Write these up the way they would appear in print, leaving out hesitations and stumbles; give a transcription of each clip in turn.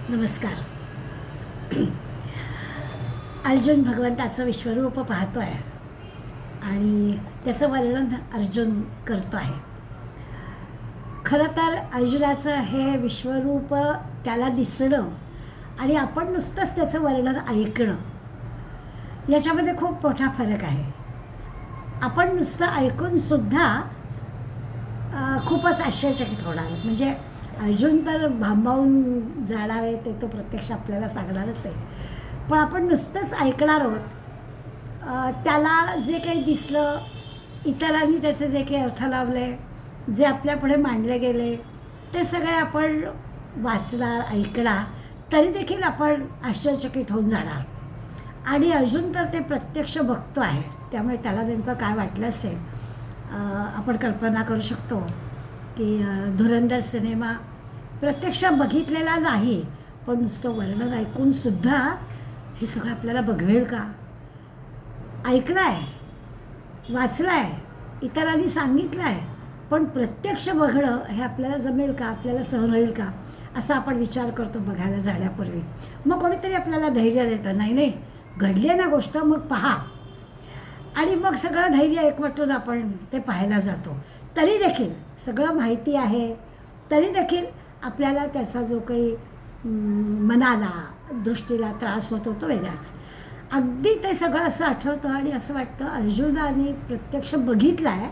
नमस्कार. अर्जुन भगवंताचं विश्वरूप पाहतो आहे आणि त्याचं वर्णन अर्जुन करतो आहे. खरं तर अर्जुनाचं हे विश्वरूप त्याला दिसणं आणि आपण नुसतंच त्याचं वर्णन ऐकणं याच्यामध्ये खूप मोठा फरक आहे. आपण नुसतं ऐकूनसुद्धा खूपच आश्चर्यचकित होणार. म्हणजे अर्जुन तर भांबावून जाणार आहे, ते तो प्रत्यक्ष आपल्याला सांगणारच आहे. पण आपण नुसतंच ऐकणार आहोत. त्याला जे काही दिसलं, इतरांनी त्याचे जे काही अर्थ लावले, जे आपल्यापुढे मांडले गेले, ते सगळे आपण वाचणार, ऐकणार, तरी देखील आपण आश्चर्यचकित होऊन जाणार. आणि अर्जुन तर ते प्रत्यक्ष बघतो आहे, त्यामुळे त्याला नेमकं काय वाटलं असेल आपण कल्पना करू शकतो की धुरंधर सिनेमा प्रत्यक्ष बघितलेला नाही, पण नुसतं वर्णन ऐकूनसुद्धा हे सगळं आपल्याला बघवेल का? ऐकलं आहे, वाचलं आहे, इतरांनी सांगितलं आहे, पण प्रत्यक्ष बघणं हे आपल्याला जमेल का? आपल्याला सहन होईल का? असा आपण विचार करतो बघायला जाण्यापूर्वी. मग कोणीतरी आपल्याला धैर्य देतं, नाही नाही घडली आहे ना गोष्ट, मग पहा. आणि मग सगळं धैर्य एकवटून आपण ते पाहायला जातो. तरी देखील सगळं माहिती आहे, तरी देखील आपल्याला त्याचा जो काही मनाला, दृष्टीला त्रास होतो तो वेगळाच. अगदी ते सगळं असं आठवतं आणि असं वाटतं अर्जुनाने प्रत्यक्ष बघितलं आहे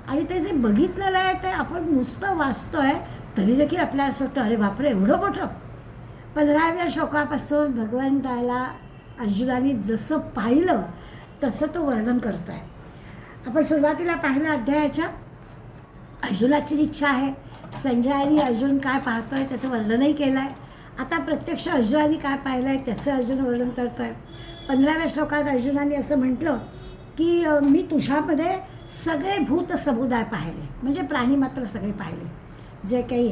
आणि ते जे बघितलेलं आहे ते आपण नुसतं वाचतो आहे, तरी देखील आपल्याला असं वाटतं अरे बापरे एवढं मोठं. 15व्या श्लोकापासून भगवंताला अर्जुनाने जसं पाहिलं तसं तो वर्णन करतो आहे. आपण सुरुवातीला पाहिलं अध्यायाच्या, अर्जुनाची इच्छा आहे, संजयाने अर्जुन काय पाहतो आहे त्याचं वर्णनही केलं आहे. आता प्रत्यक्ष अर्जुनाने काय पाहिलं आहे त्याचं अर्जुन वर्णन करतो आहे. 15व्या श्लोकात अर्जुनाने असं म्हटलं की मी तुझ्यामध्ये सगळे भूत समुदाय पाहिले, म्हणजे प्राणी मात्र सगळे पाहिले, जे काही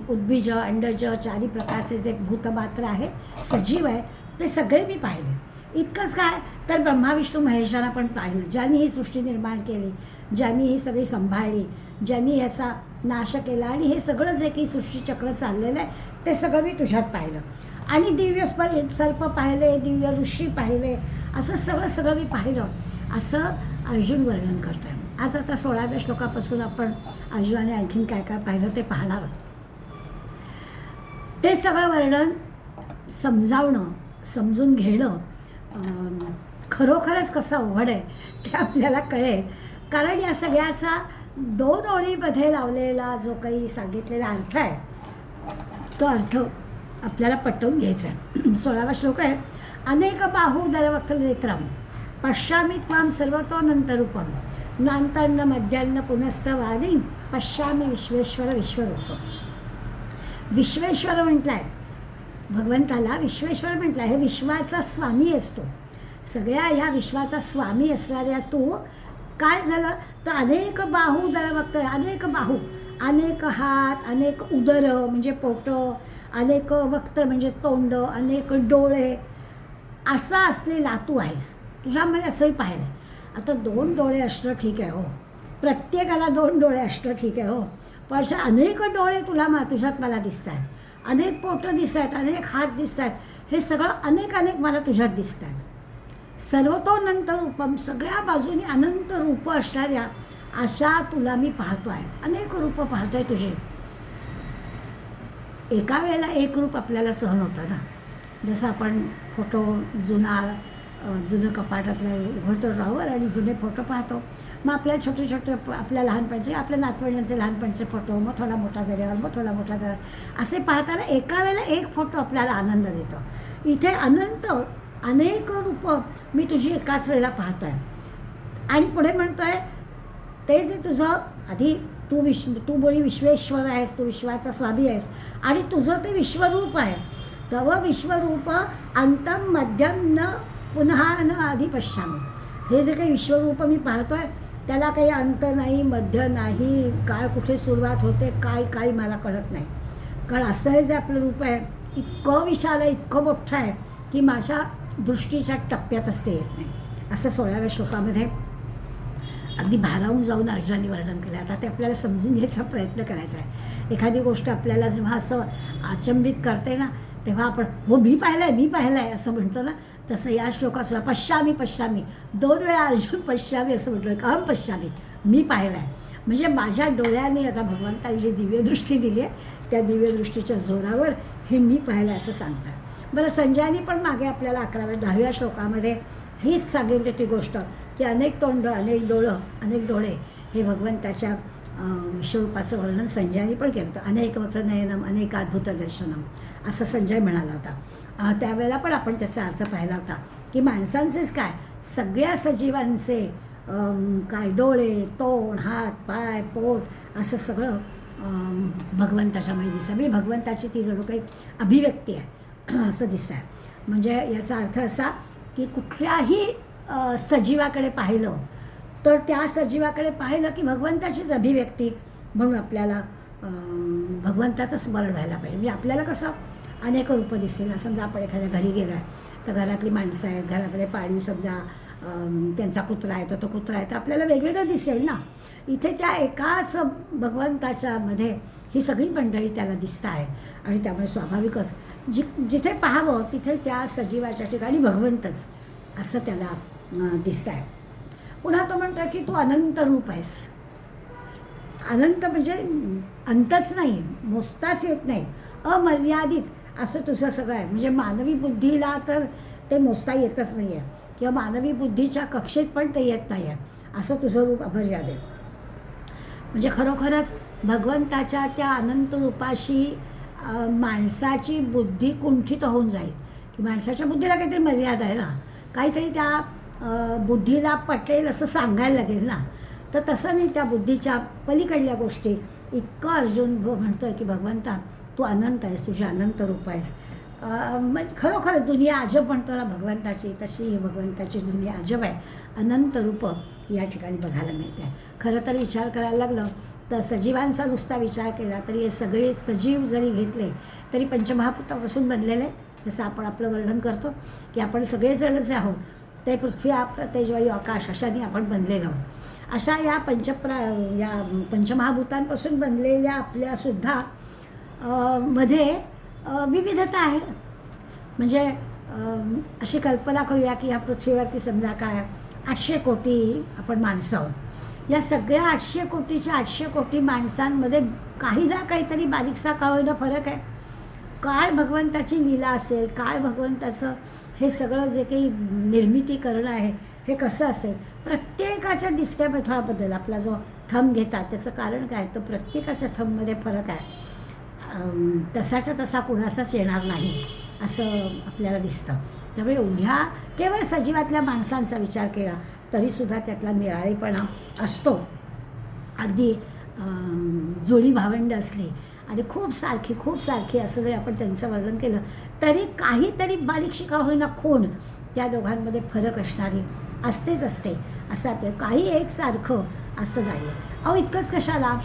उद्भिज, अंडज, चारी प्रकारचे जे भूतमात्र आहे, सजीव आहे, ते सगळे मी पाहिले. इतकंच काय तर ब्रह्मा विष्णू महेशांना पण पाहिलं, ज्यांनी ही सृष्टी निर्माण केली, ज्यांनी ही सगळी सांभाळली, ज्यांनी याचा नाश केला, आणि हे सगळं जे काही सृष्टीचक्र चाललेलं आहे ते सगळं मी तुझ्यात पाहिलं. आणि दिव्य सर्प पाहिले, दिव्य ऋषी पाहिले, असं सगळं मी पाहिलं, असं अर्जुन वर्णन करतो आहे. आज आता 16व्या श्लोकापासून आपण अर्जुनाने आणखीन काय काय पाहिलं ते पाहणार आहोत. ते सगळं वर्णन समजावणं, समजून घेणं खरोखरच कसं अवघड आहे ते आपल्याला कळेल. कारण या सगळ्याचा 2 ओळीमध्ये लावलेला जो काही सांगितलेला अर्थ आहे तो अर्थ आपल्याला पटवून घ्यायचा आहे. 16वा श्लोक आहे, अनेक बाहू दरवक्त्र नेत्रम पश्यामि त्वां सर्वतोऽनन्तरूपं नान्तान्न मध्यान्न पुनस्तवादी पश्यामि विश्वेश्वर विश्वरूप. विश्वेश्वर म्हटलं आहे भगवंताला, विश्वेश्वर म्हटलं आहे. हे विश्वाचा स्वामी असतो, सगळ्या ह्या विश्वाचा स्वामी असणाऱ्या तू काय झालं तर अनेक बाहू दरवक्त्र, अनेक बाहू, अनेक हात, अनेक उदर म्हणजे पोटं, अनेक वक्त्र म्हणजे तोंड, अनेक डोळे, असा असलेला तू आहेस. तुझ्यामध्ये असंही पाहिलं. आता 2 डोळे असणं ठीक आहे, हो, प्रत्येकाला 2 डोळे असणं ठीक आहे, हो, पण अशा अनेक डोळे तुझ्यात मला दिसत आहेत, अनेक पोटं दिसत आहेत, अनेक हात दिसत आहेत, हे सगळं अनेक मला तुझ्यात दिसत आहेत. सर्वतोऽनंत रूपम, सगळ्या बाजूनी अनंत रूपं असणाऱ्या अशा तुला मी पाहतो आहे, अनेक रूपं पाहतो आहे तुझे. एका वेळेला एक रूप आपल्याला सहन होतं ना, जसं आपण फोटो जुनं कपाटातलं उघडतो ड्रॉवर आणि जुने फोटो पाहतो. मग आपल्या छोटे आपल्या लहानपणचे, आपल्या नातवंडांचे लहानपणचे फोटो, मग थोडा मोठा झाल्यावर, मग थोडा मोठा झाला, असे पाहताना एका वेळेला एक फोटो आपल्याला आनंद देतो. इथे अनंत अनेक रूपं मी तुझी एकाच वेळेला पाहतो आहे. आणि पुढे म्हणतो आहे ते जे तुझं आधी तू बोली विश्वेश्वर आहेस, तू विश्वाचा स्वामी आहेस, आणि तुझं ते विश्वरूप आहे. तव विश्वरूप अंतम मध्यम न पुन्हा न आधी पश्यामी. हे जे काही विश्वरूप मी पाहतो आहे त्याला काही अंत नाही, मध्य नाही, काय कुठे सुरुवात होते काय मला कळत नाही. कारण असं हे जे आपलं रूप आहे इतकं विशाल आहे, इतकं मोठं आहे की माझ्या दृष्टीच्या टप्प्यातच ते येत नाही. असं 16व्या श्लोकामध्ये अगदी भारावून जाऊन अर्जुनाने वर्णन केलं. आता ते आपल्याला समजून घ्यायचा प्रयत्न करायचा आहे. एखादी गोष्ट आपल्याला जेव्हा असं अचंबित करते ना, तेव्हा आपण हो मी पाहिलं आहे असं म्हणतो ना, तसं या श्लोकात सुद्धा पश्यामी 2 वेळा अर्जुन पश्यामी असं म्हटलं, अहम पश्यामी, मी पाहिलं आहे. म्हणजे माझ्या डोळ्याने आता भगवंताने जी दिव्यदृष्टी दिली आहे त्या दिव्यदृष्टीच्या जोरावर हे मी पाहिलं आहे असं सांगतात. बरं, संजयाने पण मागे आपल्याला 10व्या श्लोकामध्ये हीच सांगितली ती गोष्ट की अनेक तोंड, अनेक डोळे हे भगवंताच्या विश्वरूपाचं वर्णन संजयाने पण केलं होतं. अनेक वक्त्रनयनम अनेक अद्भुत दर्शनम असं संजय म्हणाला होता. त्यावेळेला पण आपण त्याचा अर्थ पाहिला होता की माणसांचेच काय, सगळ्या सजीवांचे काय डोळे, तोंड, हात, पाय, पोट असं सगळं भगवंताच्यामध्ये दिसतं. म्हणजे भगवंताची ती जणू काही अभिव्यक्ती आहे असं दिसतं आहे. म्हणजे याचा अर्थ असा की कुठल्याही सजीवाकडे पाहिलं तर त्या सजीवाकडे पाहिलं की भगवंताचीच अभिव्यक्ती म्हणून आपल्याला भगवंताचं स्मरण व्हायला पाहिजे. म्हणजे आपल्याला कसं अनेक रूपं दिसतील. समजा आपण एखाद्या घरी गेलो आहे तर घरातली माणसं आहेत, घरामध्ये पाळीव समजा त्यांचा कुत्रा आहे तर तो कुत्रा आहे तर आपल्याला वेगवेगळं दिसेल ना. इथे त्या एकाच भगवंताच्यामध्ये ही सगळी मंडळी त्याला दिसत आहे आणि त्यामुळे स्वाभाविकच जिथे पाहावं तिथे त्या सजीवाच्या ठिकाणी भगवंतच असं त्याला दिसत आहे. पुन्हा तो म्हणतो की तू अनंत रूप आहेस. अनंत म्हणजे अंतच नाही, मोजताच येत नाही, अमर्यादित असं तुझं सगळं आहे. म्हणजे मानवी बुद्धीला तर ते मोजता येतच नाही आहे किंवा मानवी बुद्धीच्या कक्षेत पण ते येत नाही आहे असं तुझं रूप अमर्यादित. म्हणजे खरोखरच भगवंताच्या त्या अनंत रूपाशी माणसाची बुद्धी कुंठित होऊन जाईल की माणसाच्या बुद्धीला काहीतरी मर्यादा आहे ना, काहीतरी त्या बुद्धीला पटेल असं सांगायला लागेल ना. तर तसं नाही, त्या बुद्धीच्या पलीकडल्या गोष्टी इतकं अर्जुन म्हणतो आहे की भगवंता तू अनंत आहेस, तुझे अनंत रूप आहेस. म्हणजे खरोखरच दुनिया अजब म्हणतो ना भगवंताची, तशी ही भगवंताची दुनिया अजब आहे. अनंत रूपं या ठिकाणी बघायला मिळते. खरं तर विचार करायला लागलं तर सजीवांचा नुसता विचार केला तरी हे सगळे सजीव जरी घेतले तरी पंचमहाभूतापासून बनलेले. जसं आपण आपलं वर्णन करतो की आपण सगळेजण जे आहोत ते पृथ्वी, आप, तेजवायू, आकाश अशाने आपण बनलेलो आहोत. अशा या पंचमहाभूतांपासून बनलेल्या आपल्यासुद्धा मध्ये विविधता आहे. म्हणजे अशी कल्पना करूया की या पृथ्वीवरती समजा काय 800 कोटी आपण माणसं आहोत. या सगळ्या 800 कोटीच्या 800 कोटी माणसांमध्ये काही ना काहीतरी बारीकसा का होईना फरक आहे. काय भगवंताची लीला असेल, काय भगवंताचं हे सगळं जे काही निर्मिती करणं आहे हे कसं असेल. प्रत्येकाच्या दिसण्यामध्ये थोडा बदल. आपला जो थंब घेतात त्याचं कारण काय, तर प्रत्येकाच्या थंबमध्ये फरक आहे. तसाच्या तसा कुणाचाच येणार नाही असं आपल्याला दिसतं. त्यामुळे एवढ्या केवळ सजीवातल्या माणसांचा विचार केला तरीसुद्धा त्यातला निराळेपणा असतो. अगदी जुळी भावंड असली आणि खूप सारखी असं जरी आपण त्यांचं वर्णन केलं तरी काहीतरी बारीकशी का होईना खूण त्या दोघांमध्ये फरक असणारी असतेच असं आपलं काही एकसारखं असं नाही आहे. अहो इतकंच कशाला,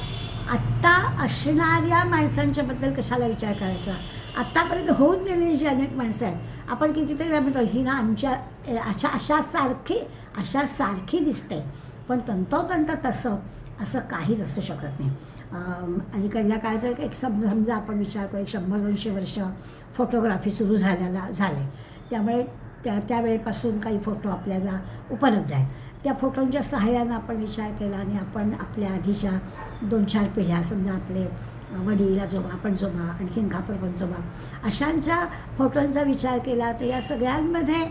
आत्ता असणाऱ्या माणसांच्याबद्दल कशाला विचार करायचा. आत्तापर्यंत होऊन गेलेली जी अनेक माणसं आहेत आपण कितीतरी वेळा म्हणतो ही ना आमच्या अशा सारखी दिसते, पण तंतोतंत तसं असं काहीच असू शकत नाही. अलीकडल्या काळाचं एक समजा आपण विचार करू 100-200 वर्ष फोटोग्राफी सुरू झाले. त्यामुळे त्यावेळेपासून काही फोटो आपल्याला उपलब्ध आहेत. त्या फोटोंच्या सहाय्यानं आपण विचार केला आणि आपण आपल्या आधीच्या 2-4 पिढ्या समजा आपले वडील आजोबा पणजोबा आणखीन खापर पणजोबा अशांच्या फोटोंचा विचार केला तर या सगळ्यांमध्ये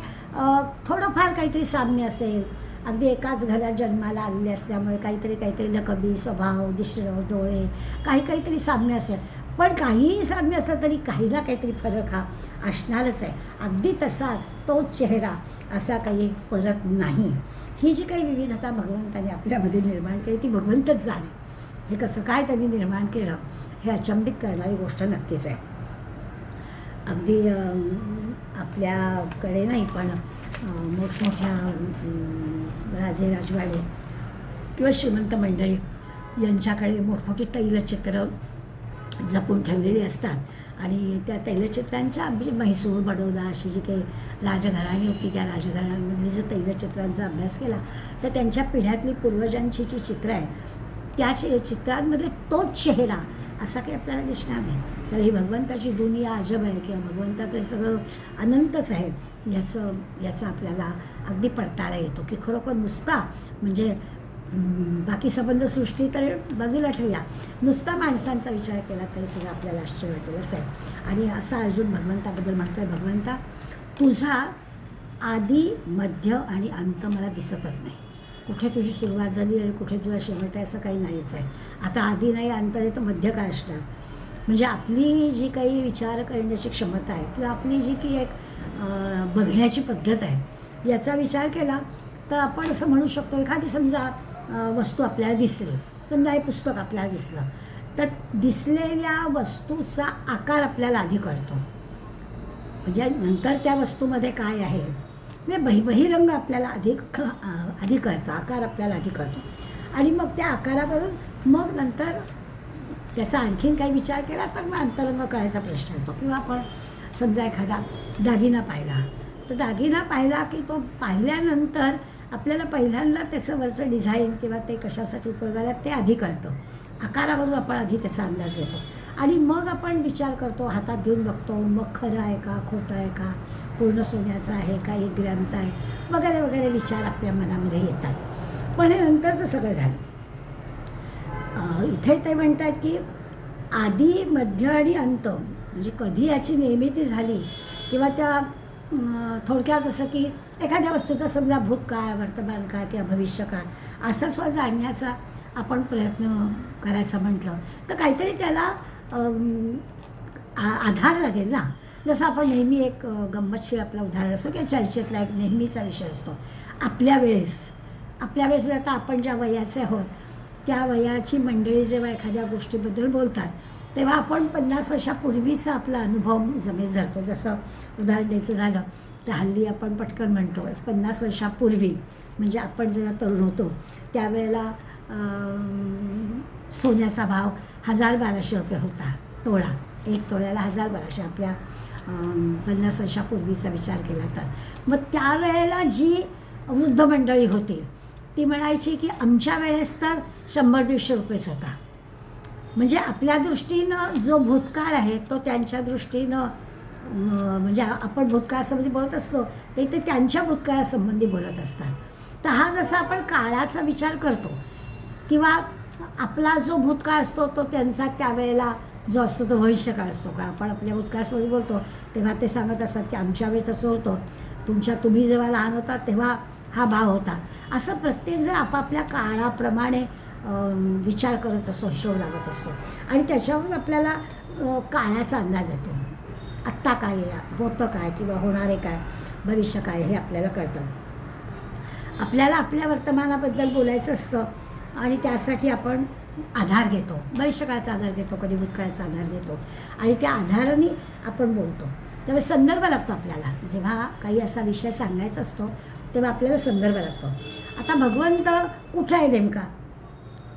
थोडंफार काहीतरी साम्य असेल. अगदी एकाच घरात जन्माला आलेले असल्यामुळे काहीतरी लकबी स्वभाव, दिसणं, डोळे काहीतरी साम्य असेल. पण काहीही साम्य असलं तरी काही ना काहीतरी फरक हा असणारच आहे. अगदी तसाच तोच चेहरा असा काही फरक नाही. ही जी काही विविधता भगवंताने आपल्यामध्ये निर्माण केली ती भगवंतच जाणे. हे कसं काय त्यांनी निर्माण केलं हे अचंबित करणारी गोष्ट नक्कीच आहे. अगदी आपल्याकडे नाही पण मोठमोठ्या राजे राजवाडे किंवा श्रीमंत मंडळी यांच्याकडे मोठमोठी तैलचित्र जपून ठेवलेली असतात आणि त्या तैलचित्रांच्या म्हैसूर बडोदा अशी जी काही राजघराणी होती त्या राजघराण्यांमधली जर तैलचित्रांचा अभ्यास केला तर त्यांच्या पिढ्यातली पूर्वजांची जी चित्र आहे त्या चित्रांमध्ये तोच चेहरा असा काही आपल्याला दिसणार नाही. तर ही भगवंताची दुनिया अजब आहे किंवा भगवंताचं हे सगळं अनंतच आहे याचा आपल्याला अगदी पडताळा येतो की खरोखर नुसता म्हणजे बाकी संबंध सृष्टी तर बाजूला ठेवूया, नुसता माणसांचा विचार केला तरी सुद्धा आपल्याला आश्चर्य वाटेल असं आहे. आणि असा अर्जुन भगवंताबद्दल म्हणतोय, भगवंता तुझा आदी मध्य आणि अंत मला दिसतच नाही. कुठे तुझी सुरुवात झाली आणि कुठे तुझा शेवट आहे असं काही नाहीच आहे. आता आधी नाही अंत नाही तर मध्य काय असणार. म्हणजे आपली जी काही विचार करण्याची क्षमता आहे किंवा आपली जी की एक बघण्याची पद्धत आहे याचा विचार केला तर आपण असं म्हणू शकतो, एखादी समजा वस्तू आपल्याला दिसली, समजा हे पुस्तक आपल्याला दिसलं, तर दिसलेल्या वस्तूचा आकार आपल्याला आधी कळतो. म्हणजे नंतर त्या वस्तूमध्ये काय आहे म्हणजे बहिरंग आपल्याला आधी कळतं, आकार आपल्याला आधी कळतो. आणि मग त्या आकारावरून मग नंतर त्याचा आणखीन काही विचार केला तर मग अंतरंग कळायचा प्रश्न येतो. किंवा आपण समजा एखादा दागिना पाहिला, तर दागिना पाहिला की तो पाहिल्यानंतर आपल्याला पहिल्यांदा त्याचं वरचं डिझाईन किंवा ते कशासाठी उपयोग आला ते आधी कळतं. आकारावरून आपण आधी त्याचा अंदाज घेतो आणि मग आपण विचार करतो, हातात घेऊन बघतो, मग खरं आहे का खोटं आहे का, पूर्ण सोन्याचं आहे का 1 ग्रॅमचं आहे वगैरे वगैरे विचार आपल्या मनामध्ये येतात. पण हे नंतरचं सगळं झालं. इथे ते म्हणतात की आदी मध्य आणि अंत म्हणजे कधी याची निर्मिती झाली किंवा त्या थोडक्यात असं की एखाद्या वस्तूचा समजा भूतकाळ, वर्तमानकाळ किंवा भविष्यकाळ असा सुद्धा जाणण्याचा आपण प्रयत्न करायचा म्हटलं तर काहीतरी त्याला आधार लागेल ना. जसं आपण नेहमी एक गंमतशीर आपला उदाहरण असतो किंवा चर्चेतला एक नेहमीचा विषय असतो. आपल्या वेळेस म्हणजे आता आपण ज्या वयाचे आहोत त्या वयाची मंडळी जेव्हा एखाद्या गोष्टीबद्दल बोलतात तेव्हा आपण 50 वर्षापूर्वीचा आपला अनुभव जमेस धरतो. जसं उदाहरण द्यायचं झालं तर हल्ली आपण पटकन म्हणतो 50 वर्षापूर्वी म्हणजे आपण जेव्हा तरुण होतो त्यावेळेला सोन्याचा भाव 1,000-1,200 रुपये होता तोळा. 1 तोळ्याला 1,000-1,200 आपल्या 50 वर्षापूर्वीचा विचार केला तर. मग त्यावेळेला जी वृद्ध मंडळी होती ती म्हणायची की आमच्या वेळेस तर 100-150 रुपयेच होता. म्हणजे आपल्या दृष्टीनं जो भूतकाळ आहे तो त्यांच्या दृष्टीनं म्हणजे आपण भूतकाळासंबंधी बोलत असतो ते त्यांच्या भूतकाळासंबंधी बोलत असतात. तर हा जसा आपण काळाचा विचार करतो किंवा आपला जो भूतकाळ असतो तो त्यांचा त्यावेळेला जो असतो तो भविष्यकाळ असतो. का आपण आपल्या भूतकाळासंबंधी बोलतो तेव्हा ते सांगत असतात की आमच्या वेळी तसं होतं, तुम्ही जेव्हा लहान होता तेव्हा हा भाव होता. असं प्रत्येकजण आपापल्या काळाप्रमाणे विचार करत असतो, हिशोब लागत असतो आणि त्याच्यावरून आपल्याला काळाचा अंदाज येतो. आत्ता काय होतं काय किंवा होणारे काय भविष्य काय हे आपल्याला कळतं. आपल्याला आपल्या वर्तमानाबद्दल बोलायचं असतं आणि त्यासाठी आपण आधार घेतो, भविष्यकाळाचा आधार घेतो, कधी भूतकाळाचा आधार घेतो आणि त्या आधाराने आपण बोलतो. त्यामुळे संदर्भ लागतो आपल्याला. जेव्हा काही असा विषय सांगायचा असतो तेव्हा आपल्याला संदर्भ लागतो. आता भगवंत कुठे आहे नेमका,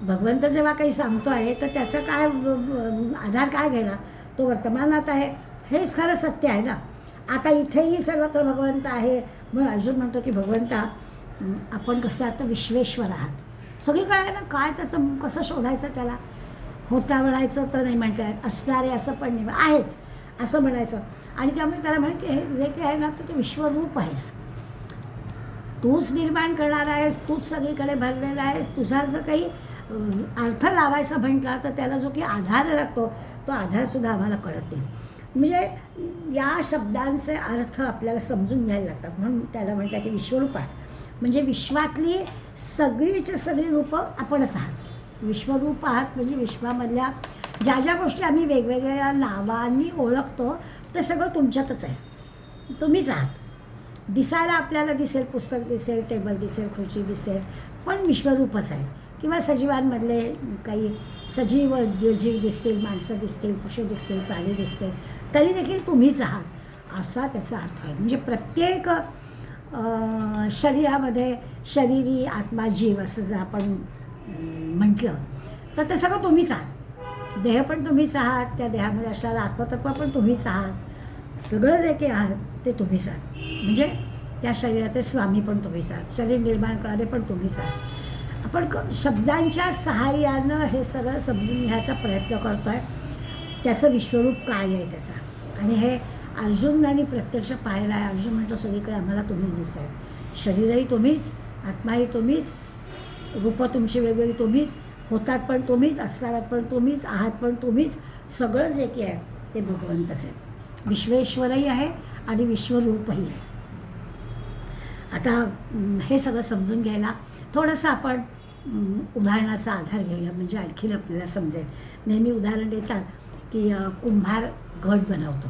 भगवंत जेव्हा काही सांगतो आहे तर त्याचा काय आधार काय घेणार, तो वर्तमानात आहे हेच खरं सत्य आहे ना. आता इथेही सर्वत्र भगवंत आहे म्हणून अर्जुन म्हणतो की भगवंता आपण कसं आता विश्वेश्वर आहात, सगळीकडे आहे ना, काय त्याचं कसं शोधायचं, त्याला होता म्हणायचं तर नाही म्हणता येत, असणारे असं पण नाही, आहेच असं म्हणायचं. आणि त्यामुळे त्याला म्हण की हे जे काही आहे ना ते विश्वरूप आहेस, तूच निर्माण करणार आहेस, तूच सगळीकडे भरलेला आहेस. तुझा जर काही अर्थ लावायचा म्हटला तर त्याला जो काही आधार लागतो तो आधारसुद्धा आम्हाला कळत नाही. म्हणजे या शब्दांचे अर्थ आपल्याला समजून घ्यायला लागतात. म्हणून त्याला म्हणतात की विश्वरूप आहे म्हणजे विश्वातली सगळीची सगळी रूपं आपणच आहात. विश्वरूप आहात म्हणजे विश्वामधल्या ज्या ज्या गोष्टी आम्ही वेगवेगळ्या नावांनी ओळखतो ते सगळं तुमच्यातच आहे, तुम्हीच आहात. दिसायला आपल्याला दिसेल, पुस्तक दिसेल, टेबल दिसेल, खुर्ची दिसेल, पण विश्वरूपच आहे. किंवा सजीवांमधले काही सजीव जीव दिसतील, माणसं दिसतील, पशु दिसतील, प्राणी दिसतील, तरी देखील तुम्हीच आहात असा त्याचा अर्थ आहे. म्हणजे प्रत्येक शरीरामध्ये शरीरी आत्मा जीव असं जर आपण म्हटलं तर ते सगळं तुम्हीच आहात. देह पण तुम्हीच आहात, त्या देहामध्ये असणारं आत्मतत्व पण तुम्हीच आहात, सगळं जे काही आहात ते तुम्हीच आहात. म्हणजे त्या शरीराचे स्वामी पण तुम्हीच आहात, शरीर निर्माण करणारे पण तुम्हीच आहात. आपण शब्दांच्या सहाय्यानं हे सगळं समजून घ्यायचा प्रयत्न करतो आहे, त्याचं विश्वरूप काय आहे त्याचा. आणि हे अर्जुनाने प्रत्यक्ष पाहिलं आहे. अर्जुन म्हणतो सगळीकडे आम्हाला तुम्हीच दिसत आहे, शरीरही तुम्हीच, आत्माही तुम्हीच, रूपं तुमची वेगवेगळी तुम्हीच, होतात पण तुम्हीच, असणारात पण तुम्हीच, आहात पण तुम्हीच, सगळं जे की आहे ते भगवंतच आहे. विश्वेश्वरही आहे आणि विश्वरूपही आहे. आता हे सगळं समजून घ्यायला थोडंसं आपण उदाहरणाचा आधार घेऊया, म्हणजे आणखीन आपल्याला समजेल. नेहमी उदाहरण देतात की कुंभार घट बनवतो.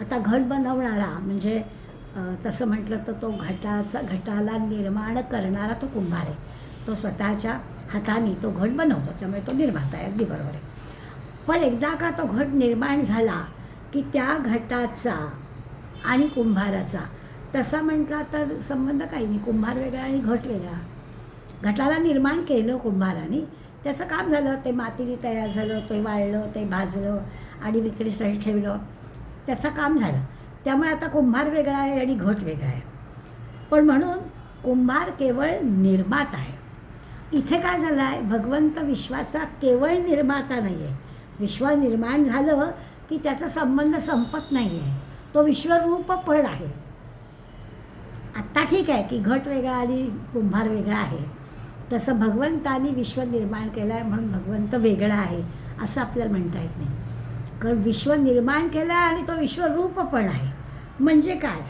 आता घट बनवणारा म्हणजे तसं म्हटलं तर तो घटाला निर्माण करणारा तो कुंभार आहे. तो स्वतःच्या हाताने तो घट बनवतो, त्यामुळे तो निर्माता आहे. अगदी बरोबर आहे. पण एकदा का तो घट निर्माण झाला की त्या घटाचा आणि कुंभाराचा तसा म्हटला तर संबंध काही नाही. कुंभार वेगळा आणि घट वेगळा. घटाला निर्माण केलं कुंभाराने, त्याचं काम झालं, ते मातीने तयार झालं, ते वाळलं, ते भाजलं आणि विक्रीसाठी ठेवलं, त्याचं काम झालं. त्यामुळे आता कुंभार वेगळा आहे आणि घट वेगळा आहे. पण म्हणून कुंभार केवळ निर्माता आहे. इथे काय झालं आहे, भगवंत विश्वाचा केवळ निर्माता नाही आहे. विश्व निर्माण झालं की त्याचा संबंध संपत नाही आहे, तो विश्वरूप पण आहे. आत्ता ठीक आहे की घट वेगळा आणि कुंभार वेगळा आहे, तसं भगवंतानी विश्व निर्माण केलं आहे म्हणून भगवंत वेगळा आहे असं आपल्याला म्हणता येत नाही. कारण विश्व निर्माण केलं आहे आणि तो विश्वरूप पण आहे. म्हणजे काय,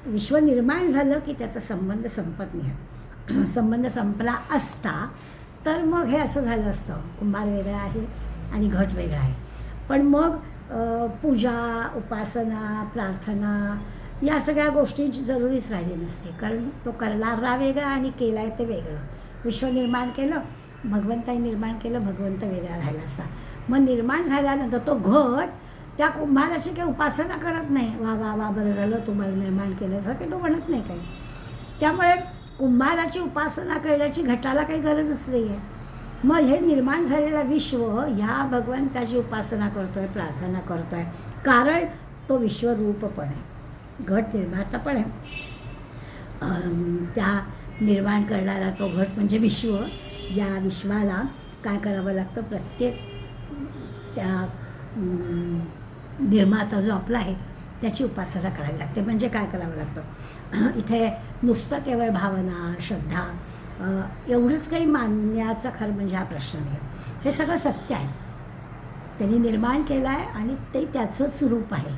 विश्व निर्माण झालं की त्याचा संबंध संपत नाही. संबंध संपला असता तर मग हे असं झालं असतं, कुंभार वेगळा आहे आणि घट वेगळा आहे. पण मग पूजा, उपासना, प्रार्थना या सगळ्या गोष्टींची जरुरीच राहिली नसते. कारण तो करणारा वेगळा आणि केला आहे ते वेगळं. विश्व निर्माण केलं, भगवंताने निर्माण केलं, भगवंत वेगळा राहिला असता. मग निर्माण झाल्यानंतर तो घट त्या कुंभाराची काही उपासना करत नाही, वा वा वा बरं झालं तुम्हाला निर्माण केलं, असं काही तो म्हणत नाही काही. त्यामुळे कुंभाराची उपासना करण्याची घटाला काही गरजच नाही आहे. मग हे निर्माण झालेला विश्व ह्या भगवंताची उपासना करतो आहे, प्रार्थना करतो आहे, कारण तो विश्वरूप पण आहे, घट निर्माता पण आहे. त्या निर्माण करणारा तो घट म्हणजे विश्व. या विश्वाला काय करावं लागतं, प्रत्येक त्या निर्माता जो आपला आहे त्याची उपासना करावी लागते. म्हणजे काय करावं लागतं, इथे नुसतं केवळ भावना, श्रद्धा एवढंच काही मानण्याचा खरं म्हणजे हा प्रश्न नाही. हे सगळं सत्य आहे, त्यांनी निर्माण केलं आहे आणि ते त्याचंच रूप आहे,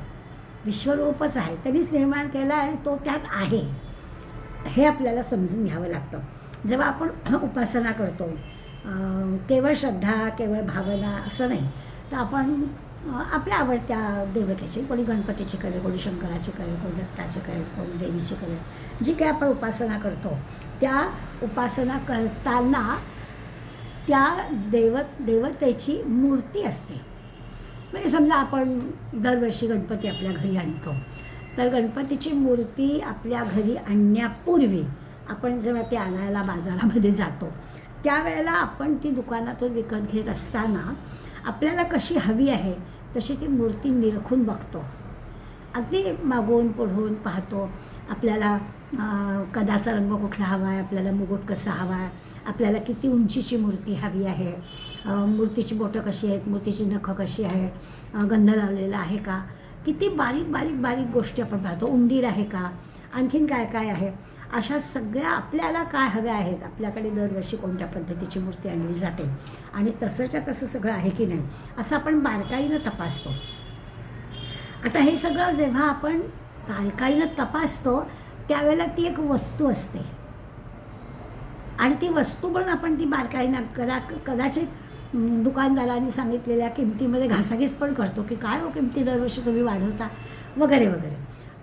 विश्वरूपच आहे, त्यांनीच निर्माण केलं आहे आणि तो त्यात आहे, हे आपल्याला समजून घ्यावं लागतं. जेव्हा आपण उपासना करतो, केवळ श्रद्धा, केवळ भावना असं नाही, तर आपण आपल्या आवडत्या देवतेची, कोणी गणपतीची करेल, कोणी शंकराची करेल, कोणी दत्ताची करेल, कोणी देवीची करेल, जी काही आपण उपासना करतो त्या उपासना करताना त्या देवतेची मूर्ती असते. म्हणजे समजा आपण दरवर्षी गणपती आपल्या घरी आणतो, तर गणपतीची मूर्ती आपल्या घरी आणण्यापूर्वी आपण जेव्हा ती आणायला बाजारामध्ये जातो त्यावेळेला आपण ती दुकानातून विकत घेत असताना आपल्याला कशी हवी आहे तशी ती मूर्ती निरखून बघतो, अगदी मागून पुढून पाहतो. आपल्याला कदाचा रंग कुठला हवा आहे, आपल्याला मुकुट कसा हवा आहे, आपल्याला किती उंचीची मूर्ती हवी आहे, मूर्तीची बोटं कशी आहेत, मूर्तीची नखं कशी आहे, गंध लावलेला आहे का, किती बारीक बारीक बारीक गोष्टी आपण पाहतो, उंदीर आहे का, आणखीन काय काय आहे, अशा सगळ्या आपल्याला काय हव्या आहेत. आपल्याकडे दरवर्षी कोणत्या पद्धतीची मूर्ती आणली जाते आणि तसंच्या तसं सगळं आहे की नाही असं आपण बारकाईनं तपासतो. आता हे सगळं जेव्हा आपण बारकाईनं तपासतो त्यावेळेला ती एक वस्तू असते आणि ती वस्तू पण आपण ती बारकाईनं कदाचित दुकानदारांनी सांगितलेल्या किमतीमध्ये घासाघीस पण करतो की काय हो किमती दरवर्षी तुम्ही वाढवता वगैरे वगैरे,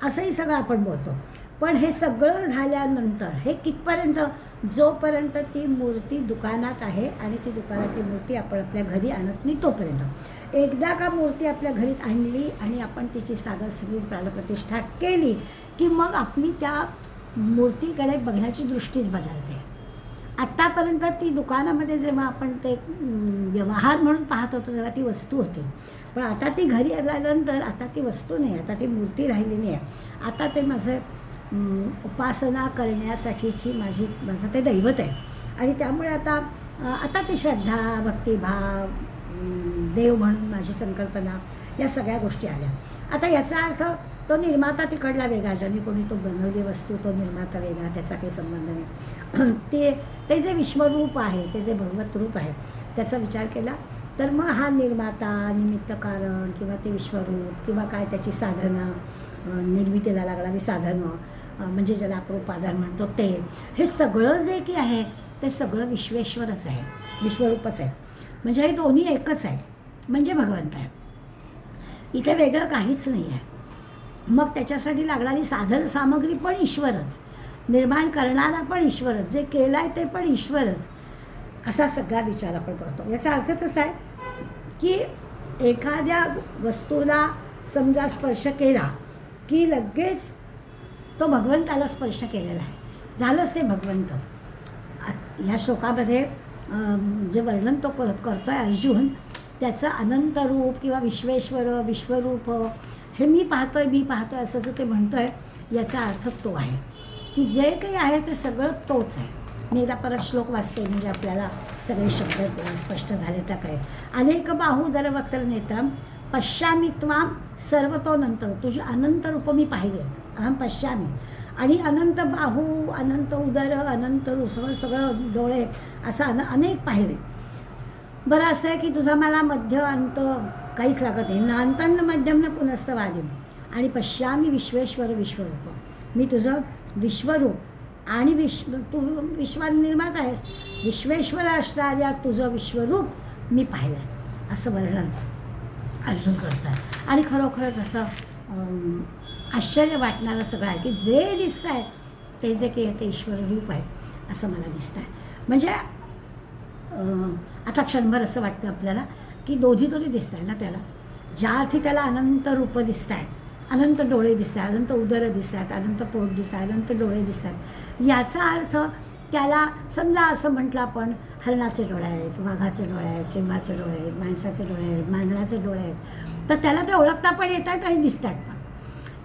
असंही सगळं आपण बोलतो. पण हे सगळं झाल्यानंतर हे कितपर्यंत, जोपर्यंत ती मूर्ती दुकानात आहे आणि ती दुकानातली मूर्ती आपण आपल्या घरी आणत नाही तोपर्यंत. एकदा का मूर्ती आपल्या घरीत आणली आणि आपण तिची सागर सगळी प्राणप्रतिष्ठा केली की मग आपली त्या मूर्तीकडे बघण्याची दृष्टीच बदलते. आत्तापर्यंत ती दुकानामध्ये जेव्हा आपण ते व्यवहार म्हणून पाहत होतो तेव्हा ती वस्तू होती, पण आता ती घरी आल्यानंतर आता ती वस्तू नाही, आता ती मूर्ती राहिली नाही आहे. आता ते माझं उपासना करण्यासाठीची माझं ते दैवत आहे आणि त्यामुळे आता ती श्रद्धा, भक्तिभाव, देव म्हणून माझी संकल्पना, या सगळ्या गोष्टी आल्या. आता याचा अर्थ तो निर्माता तिकडला वेगळा, ज्याने कोणी तो बनवली वस्तू तो निर्माता वेगळा, त्याचा काही संबंध नाही. ते जे विश्वरूप आहे, ते जे भगवत रूप आहे, त्याचा विचार केला तर मग हा निर्माता, निमित्त कारण, किंवा ते विश्वरूप, किंवा काय त्याची साधनं, निर्मितीला लागणारी साधनं, म्हणजे ज्याला आपण उपादान म्हणतो ते, हे सगळं जे की आहे ते सगळं विश्वेश्वरच आहे, विश्वरूपच आहे. म्हणजे हे दोन्ही एकच आहे, म्हणजे भगवंत आहे. इथे वेगळं काहीच नाही आहे. मग त्याच्यासाठी लागणारी साधन सामग्री पण ईश्वरच, निर्माण करणारा पण ईश्वरच, जे केलं आहे ते पण ईश्वरच, असा सगळा विचार आपण करतो. याचा अर्थच असा आहे की एखाद्या वस्तूला समजा स्पर्श केला की लगेच तो भगवंताला स्पर्श केलेला आहे, झालंच ते भगवंत. ह्या श्लोकामध्ये जे वर्णन तो करतो आहे अर्जुन, त्याचं अनंत रूप किंवा विश्वेश्वर, विश्वरूप, हे मी पाहतोय असं जो ते म्हणतो आहे, याचा अर्थ तो आहे की जे काही आहे ते सगळं तोच आहे. मी एकदा परत श्लोक वाचते म्हणजे आपल्याला सगळे शब्द स्पष्ट झाले त्या कळेल. अनेक बाहुदर वक्त्र नेत्रम पश्यामी त्वाम सर्वतोनंत, तुझे अनंत रूप मी पाहिले, अहम पश्यामी. आणि अनंत बाहू, अनंत उदर, अनंत रूप, सगळं डोळे, असं अनेक पाहिले. बरं असं आहे की तुझा मला मध्य अंत काहीच लागत नाही, न अंतन मध्यम न पुनस्त वादिम. आणि पश्यामी विश्वेश्वर विश्वरूप, मी तुझं विश्वरूप आणि तू विश्वनिर्माता आहेस, विश्वेश्वर असणाऱ्या तुझं विश्वरूप मी पाहिलं आहे, असं वर्णन अर्जुन करत आहे. आणि खरोखरच असं आश्चर्य वाटणारं सगळं आहे की जे दिसतं आहे ते जे काही ते ईश्वररूप आहे असं मला दिसतं आहे. म्हणजे आता क्षणभर असं वाटतं आपल्याला की दोन्ही दिसत आहे ना त्याला, ज्या अर्थी त्याला अनंत रूपं दिसत आहेत, अनंत डोळे दिसत आहेत, अनंत उदर दिसत आहेत, अनंत पोट दिसत आहे, अनंत डोळे दिसत आहेत. याचा अर्थ त्याला समजा असं म्हटलं आपण, हरणाचे डोळे आहेत, वाघाचे डोळे आहेत, सिंहाचे डोळे आहेत, माणसाचे डोळे आहेत, मांजराचे डोळे आहेत, तर त्याला ते ओळखता पण येत आहेत आणि दिसत आहेत पण.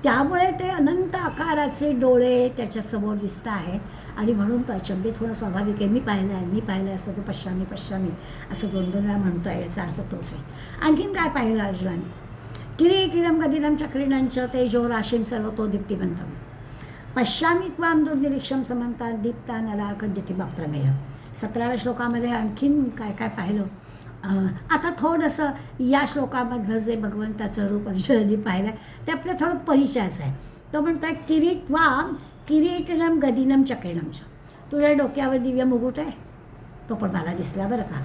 त्यामुळे ते अनंत आकाराचे डोळे त्याच्यासमोर दिसत आहेत आणि म्हणून तो अचंबित होणं स्वाभाविक आहे. मी पाहिलं आहे असं तो पश्यामी असं दोन वेळा म्हणतो आहे, याचा अर्थ तोच आहे. आणखीन काय पाहिलं अर्जुनाने? किरीटिरम गदिनं चक्रिणंच तेजो राशीं सर्वतो दीप्तिमंतम पश्यामी त्वां दुर्निरीक्षं समन्तात् दीप्तानलार्कं द्युतिमप्रमेय. 17व्या श्लोकामध्ये आणखीन काय काय पाहिलं. आता थोडंसं या श्लोकामधलं जे भगवंताचं रूप अर्जुनाने पाहिलं आहे ते आपलं थोडं परिचयाचं आहे. तो म्हणतो आहे किरीटिनम गदिनं चक्रिणंच, तुझ्या डोक्यावर दिव्य मुकुट आहे, तो पण मला दिसला बरं का,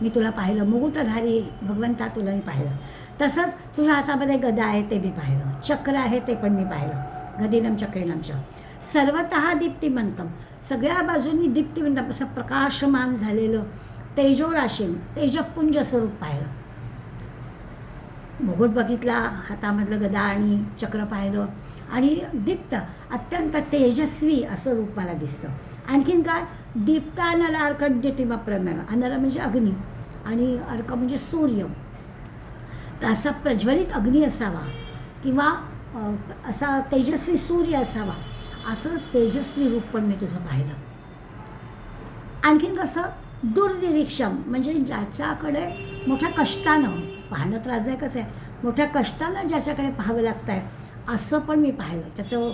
मी तुला पाहिलं, मुकुटधारी भगवंता तुला मी पाहिलं. तसंच तुझ्या हातामध्ये गदा आहे ते मी पाहिलं, चक्र आहे ते पण मी पाहिलं. गदिनं चक्रिणंच सर्वतः दीप्तिमंतम, सगळ्या बाजूंनी दीप्तिमंतम, असं प्रकाशमान झालेलं तेजोराशीं, तेजपुंज स्वरूप पाहिलं. मुकुट बघितला, हातामधलं गदा आणि चक्र पाहिलं आणि दीप्त, अत्यंत तेजस्वी असं रूप मला दिसतं. आणखीन काय? दीप्तानल अर्क द्युतिमप्रमेय, अनल म्हणजे अग्नी आणि अर्क म्हणजे सूर्य, तर असा प्रज्वलित अग्नी असावा किंवा असा तेजस्वी सूर्य असावा, असं तेजस्वी रूप पण मी तुझं पाहिलं. आणखीन कसं? दुर्निरीक्षम म्हणजे ज्याच्याकडे मोठ्या कष्टानं पाहणं त्रासदायकच आहे, मोठ्या कष्टानं ज्याच्याकडे पाहावं लागतं आहे असं पण मी पाहिलं. त्याचं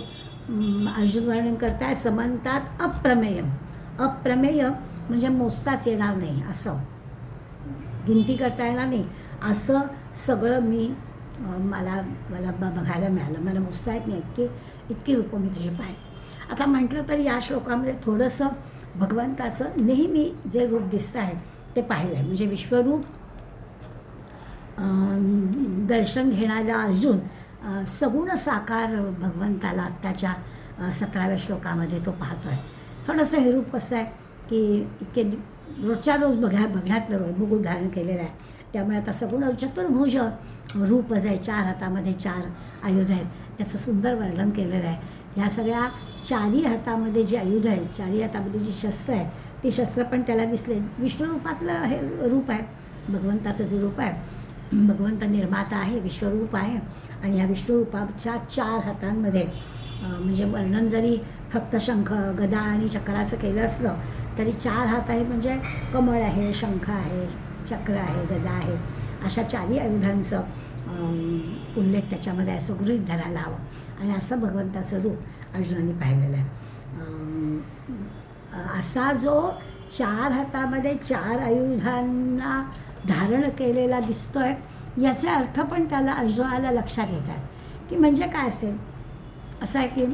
अर्जुन वर्णन करताय, समन्तात अप्रमेय. अप्रमेय म्हणजे मोजताच येणार नाही, असं गिनती करता येणार नाही असं सगळं मी मला बघायला मिळालं, मला मोजता येत नाही इतकी रूपं मी तुझी पाहिली. आता म्हटलं तर या श्लोकामध्ये थोडंसं भगवंताचं नेहमी जे रूप दिसतं आहे ते पाहिलं आहे. म्हणजे विश्वरूप दर्शन घेणारा अर्जुन सगुण साकार भगवंताला आत्ताच्या 17व्या श्लोकामध्ये तो पाहतो आहे. थोडंसं हे रूप कसं आहे की इतके रोजच्या रोज बघण्यातलं मुकुट धारण केलेलं आहे, त्यामुळे आता सगुण चतुर्भुज रूप जे 4 हातामध्ये 4 आयुध आहेत त्याचं सुंदर वर्णन केलेलं आहे. ह्या सगळ्या 4ही हातामध्ये जे आयुध आहेत, 4ही हातामध्ये जी शस्त्र आहेत ती शस्त्र पण त्याला दिसले. विष्णू रूपातलं हे रूप आहे, भगवंताचं जे रूप आहे, भगवंत निर्माता आहे, विश्वरूप आहे आणि ह्या विष्णुरूपाच्या 4 हातांमध्ये म्हणजे वर्णन जरी फक्त शंख, गदा आणि चक्राचं केलं असलं तरी 4 हात आहे म्हणजे कमळ आहे, शंख आहे, चक्र आहे, गदा आहे, अशा 4ही आयुधांचं उल्लेख त्याच्यामध्ये असं गृहीत धरायला हवं. आणि असं भगवंताचं रूप अर्जुनाने पाहिलेलं आहे. असा जो 4 हातामध्ये 4 आयुधांना धारण केलेला दिसतोय, याचे अर्थ पण त्याला अर्जुनाला लक्षात येतात की म्हणजे काय असेल. असं आहे की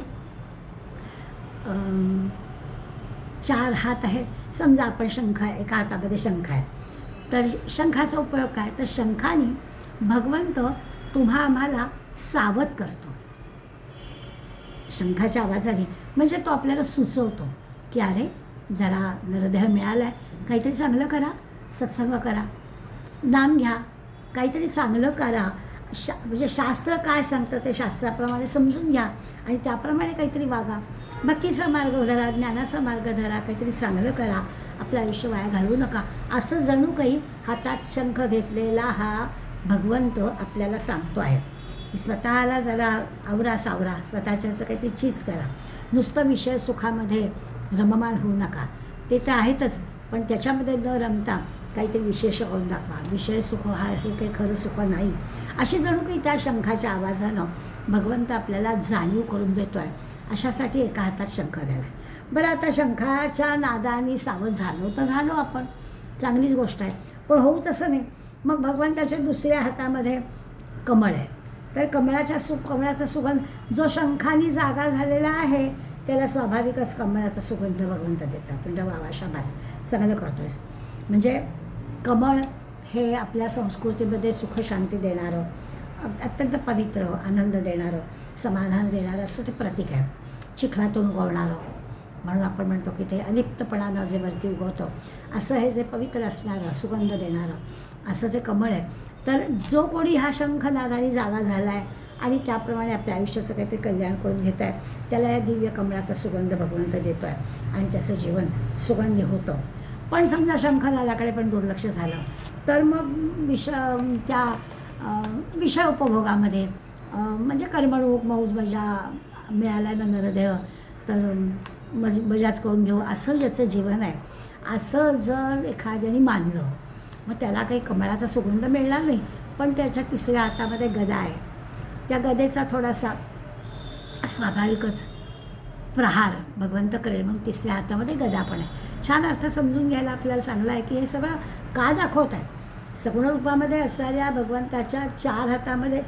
4 हात आहेत. समजा आपण शंख आहे, एका हातामध्ये शंख आहे, तर शंखाचा उपयोग काय, तर शंखाने भगवंत तुम्हा आम्हाला सावध करतो शंखाच्या आवाजाने. म्हणजे तो आपल्याला सुचवतो की अरे जरा नरदेह मिळाला आहे, काहीतरी चांगलं करा, सत्संग करा, नाम घ्या, काहीतरी चांगलं करा. म्हणजे शास्त्र काय सांगतं ते शास्त्राप्रमाणे समजून घ्या आणि त्याप्रमाणे काहीतरी वागा. भक्तीचा मार्ग धरा, ज्ञानाचा मार्ग धरा, काहीतरी चांगलं करा, आपलं आयुष्य वाया घालवू नका. असं जणू काही हातात शंख घेतलेला हा भगवंत आपल्याला सांगतो आहे. स्वतःला जरा आवरा सावरा, स्वतःच्याचं काहीतरी चीज करा. नुसतं विषय सुखामध्ये रममाण होऊ नका. ते तर आहेतच, पण त्याच्यामध्ये न रमता काहीतरी विशेष करून दाखवा. विषय सुख हा हे काही खरं सुख नाही, अशी जणू काही त्या शंखाच्या आवाजानं भगवंत आपल्याला जाणीव करून देतो आहे. अशासाठी एका हातात शंख दिला आहे. बरं, आता शंखाच्या नादाने सावध झालो तर झालो आपण, चांगलीच गोष्ट आहे, पण होऊच असं नाही. मग भगवंताच्या दुसऱ्या हातामध्ये कमळ आहे. तर कमळाचा सुगंध जो शंखाने जागा झालेला आहे त्याला स्वाभाविकच कमळाचा सुगंध भगवंत देतात. म्हणजे वा शाबास, चांगलं करतो आहेस. म्हणजे कमळ हे आपल्या संस्कृतीमध्ये सुख शांती देणारं, अत्यंत पवित्र, आनंद देणारं, समाधान देणारं असं ते प्रतीक आहे. चिखलातून उगवणारं, म्हणून आपण म्हणतो की ते अलिप्तपणानं जे वरती उगवतं, असं हे जे पवित्र असणारं, सुगंध देणारं असं जे कमळ आहे. तर जो कोणी हा शंखनादाने जागा झाला आहे आणि त्याप्रमाणे आपल्या आयुष्याचं काहीतरी कल्याण करून घेत आहे, त्याला या दिव्य कमळाचा सुगंध भगवंत देतो आहे आणि त्याचं जीवन सुगंधी होतं. पण समजा शंखनादाकडे पण दुर्लक्ष झालं तर मग त्या विषय उपभोगामध्ये म्हणजे कर्मणूक, मौज मजा मिळाल्यानं नरदेह तर मजाच करून घेऊ असं ज्याचं जीवन आहे, असं जर एखाद्याने मानलं, मग त्याला काही कमळाचा सुगंध मिळणार नाही. पण त्याच्या तिसऱ्या हातामध्ये गदा आहे. त्या गदेचा थोडासा स्वाभाविकच प्रहार भगवंत करेल, मग तिसऱ्या हातामध्ये गदा पण आहे. छान अर्थ समजून घ्यायला आपल्याला चांगला आहे की हे सगळं का दाखवत आहे. सगुण रूपामध्ये असणाऱ्या भगवंताच्या 4 हातामध्ये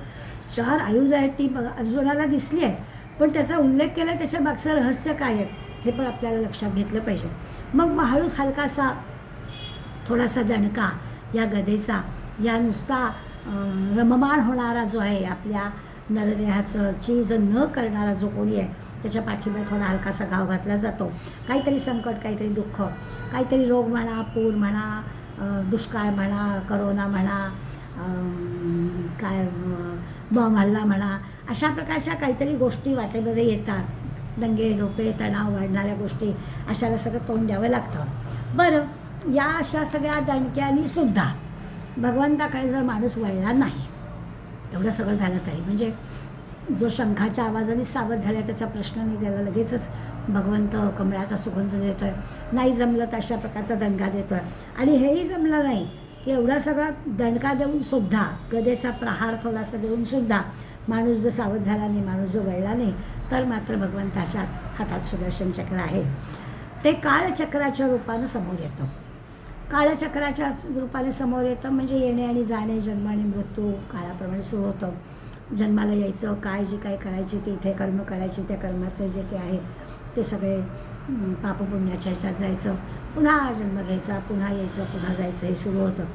4 आयुध आहेत, ती अर्जुनाला दिसली आहे, पण त्याचा उल्लेख केला, त्याच्या मागचं रहस्य काय आहे हे पण आपल्याला लक्षात घेतलं पाहिजे. मग हळूच हलकासा थोडासा दणका या गदेचा, या नुसता रममाण होणारा जो आहे, आपल्या नरदेहाचं चीज न करणारा जो कोणी आहे, त्याच्या पाठीमध्ये थोडा हलकासा घाव घातला जातो. काहीतरी संकट, काहीतरी दुःख, काहीतरी रोग म्हणा, पूर म्हणा, दुष्काळ म्हणा, करोना म्हणा, काय बॉम्ब हल्ला म्हणा, अशा प्रकारच्या काहीतरी गोष्टी वाटेमध्ये येतात. दंगे, धोपे, तणाव वाढणाऱ्या गोष्टी, अशाला सगळं तोंड द्यावं लागतं. बरं, या अशा सगळ्या दणक्यांनी सुद्धा भगवंताकडे जर माणूस वळला नाही, एवढं सगळं झालं तरी, म्हणजे जो शंखाच्या आवाजाने सावध झाला त्याचा प्रश्न नाही, त्याला लगेचच भगवंत कमळाचा सुगंध देतो आहे. नाही जमलं तर अशा प्रकारचा दणका देतो आहे. आणि हेही जमलं नाही की एवढा सगळा दणका देऊनसुद्धा, गदेचा प्रहार थोडासा देऊनसुद्धा माणूस जो सावध झाला नाही, माणूस जो वळला नाही, तर मात्र भगवंताच्या हातात सुदर्शन चक्र आहे. ते काळचक्राच्या रूपानं समोर येतं. काळचक्राच्या रूपाने समोर येतं म्हणजे येणे आणि जाणे, जन्म आणि मृत्यू काळाप्रमाणे सुरू होतं. जन्माला यायचं, काय जे काय करायचे ते इथे कर्म करायचे, त्या कर्माचे जे काही आहेत ते सगळे पापपुण्याच्या ह्याच्यात जायचं, पुन्हा जन्म घ्यायचा, पुन्हा यायचं, पुन्हा जायचं, हे सुरू होतं.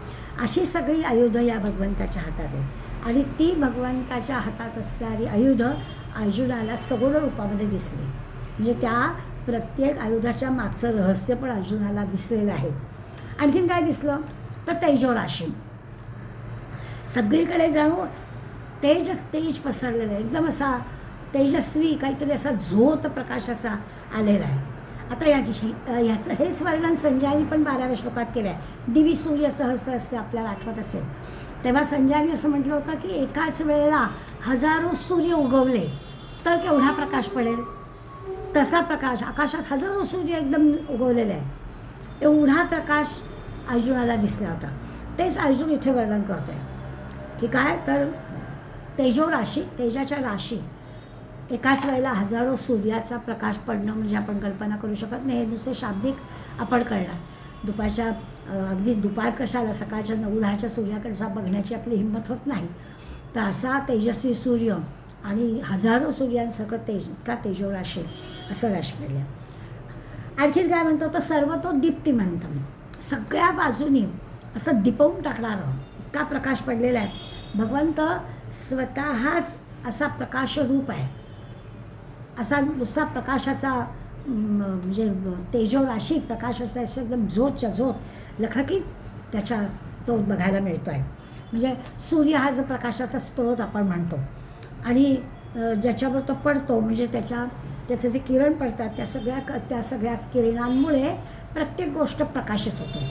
अशी सगळी आयुधं या भगवंताच्या हातात आहेत. आणि ती भगवंताच्या हातात असणारी आयुधं अर्जुनाला सगुण रूपामध्ये दिसली. म्हणजे त्या प्रत्येक आयुधाच्या मागचं रहस्य पण अर्जुनाला दिसलेलं आहे. आणखीन काय दिसलं तर तेजोराशी, सगळीकडे जणू तेज पसरलेलं आहे, एकदम असा तेजस्वी काहीतरी असा झोत प्रकाशाचा आलेला आहे. आता ह्याचं हेच वर्णन संजयाने पण 12व्या श्लोकात केलं आहे. दिवी सूर्य सहस्रस्य, आपल्याला आठवत असेल तेव्हा संजयाने असं म्हटलं होतं की एकाच वेळेला हजारो सूर्य उगवले तर केवढा प्रकाश पडेल. तसा प्रकाश आकाशात हजारो सूर्य एकदम उगवलेले आहे एवढा प्रकाश अर्जुनाला दिसला होता. तेच अर्जुन इथे वर्णन करतो आहे की काय तर तेजो राशी, तेजाच्या राशी एकाच वेळेला हजारो सूर्याचा प्रकाश पडणं म्हणजे आपण कल्पना करू शकत नाही. हे नुसते शाब्दिक आपण कळणार. दुपारच्या अगदी दुपार कशाला, सकाळच्या 9-10च्या सूर्याकडचा बघण्याची आपली हिंमत होत नाही. तर असा तेजस्वी सूर्य आणि हजारो सूर्यांसकट तेज, इतका तेजोराशी असं राशमिळलं. आणखीन काय म्हणतो तर सर्व तो दीप्तिमंतम, सगळ्या बाजूनी असं दिपवून टाकणारं इतका प्रकाश पडलेला आहे. भगवंत स्वतःच असा प्रकाशरूप आहे. असा नुसता प्रकाशाचा म्हणजे तेजोराशी प्रकाशाचा असं एकदम झोतच्या झोत लखकीत त्याच्या तो बघायला मिळतो आहे. म्हणजे सूर्य हा जो प्रकाशाचा स्रोत आपण म्हणतो आणि ज्याच्यावर तो पडतो म्हणजे त्याचे जे किरण पडतात त्या सगळ्या किरणांमुळे प्रत्येक गोष्ट प्रकाशित होते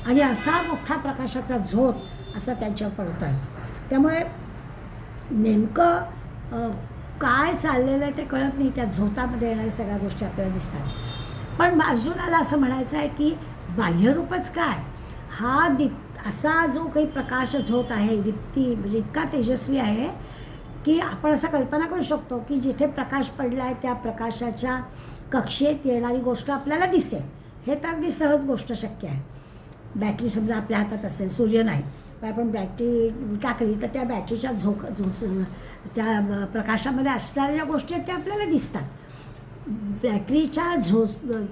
आणि असा मोठा प्रकाशाचा झोत असा त्यांच्यावर पडतो आहे. त्यामुळे नेमकं काय चाललेलं आहे ते कळत नाही. त्या झोतामध्ये येणाऱ्या सगळ्या गोष्टी आपल्याला दिसतात. पण अर्जुनाला असं म्हणायचं आहे की बाह्यरूपच काय, हा असा जो काही प्रकाश झोत आहे, दीप्ती म्हणजे इतका तेजस्वी आहे की आपण असं कल्पना करू शकतो की जिथे प्रकाश पडला आहे त्या प्रकाशाच्या कक्षेत येणारी गोष्ट आपल्याला दिसेल. हे तर अगदी सहज गोष्ट शक्य आहे. बॅटरी समजा आपल्या हातात असेल, सूर्य नाही, पण आपण बॅटरी टाकली तर त्या बॅटरीच्या त्या प्रकाशामध्ये असणाऱ्या गोष्टी आहेत त्या आपल्याला दिसतात. बॅटरीच्या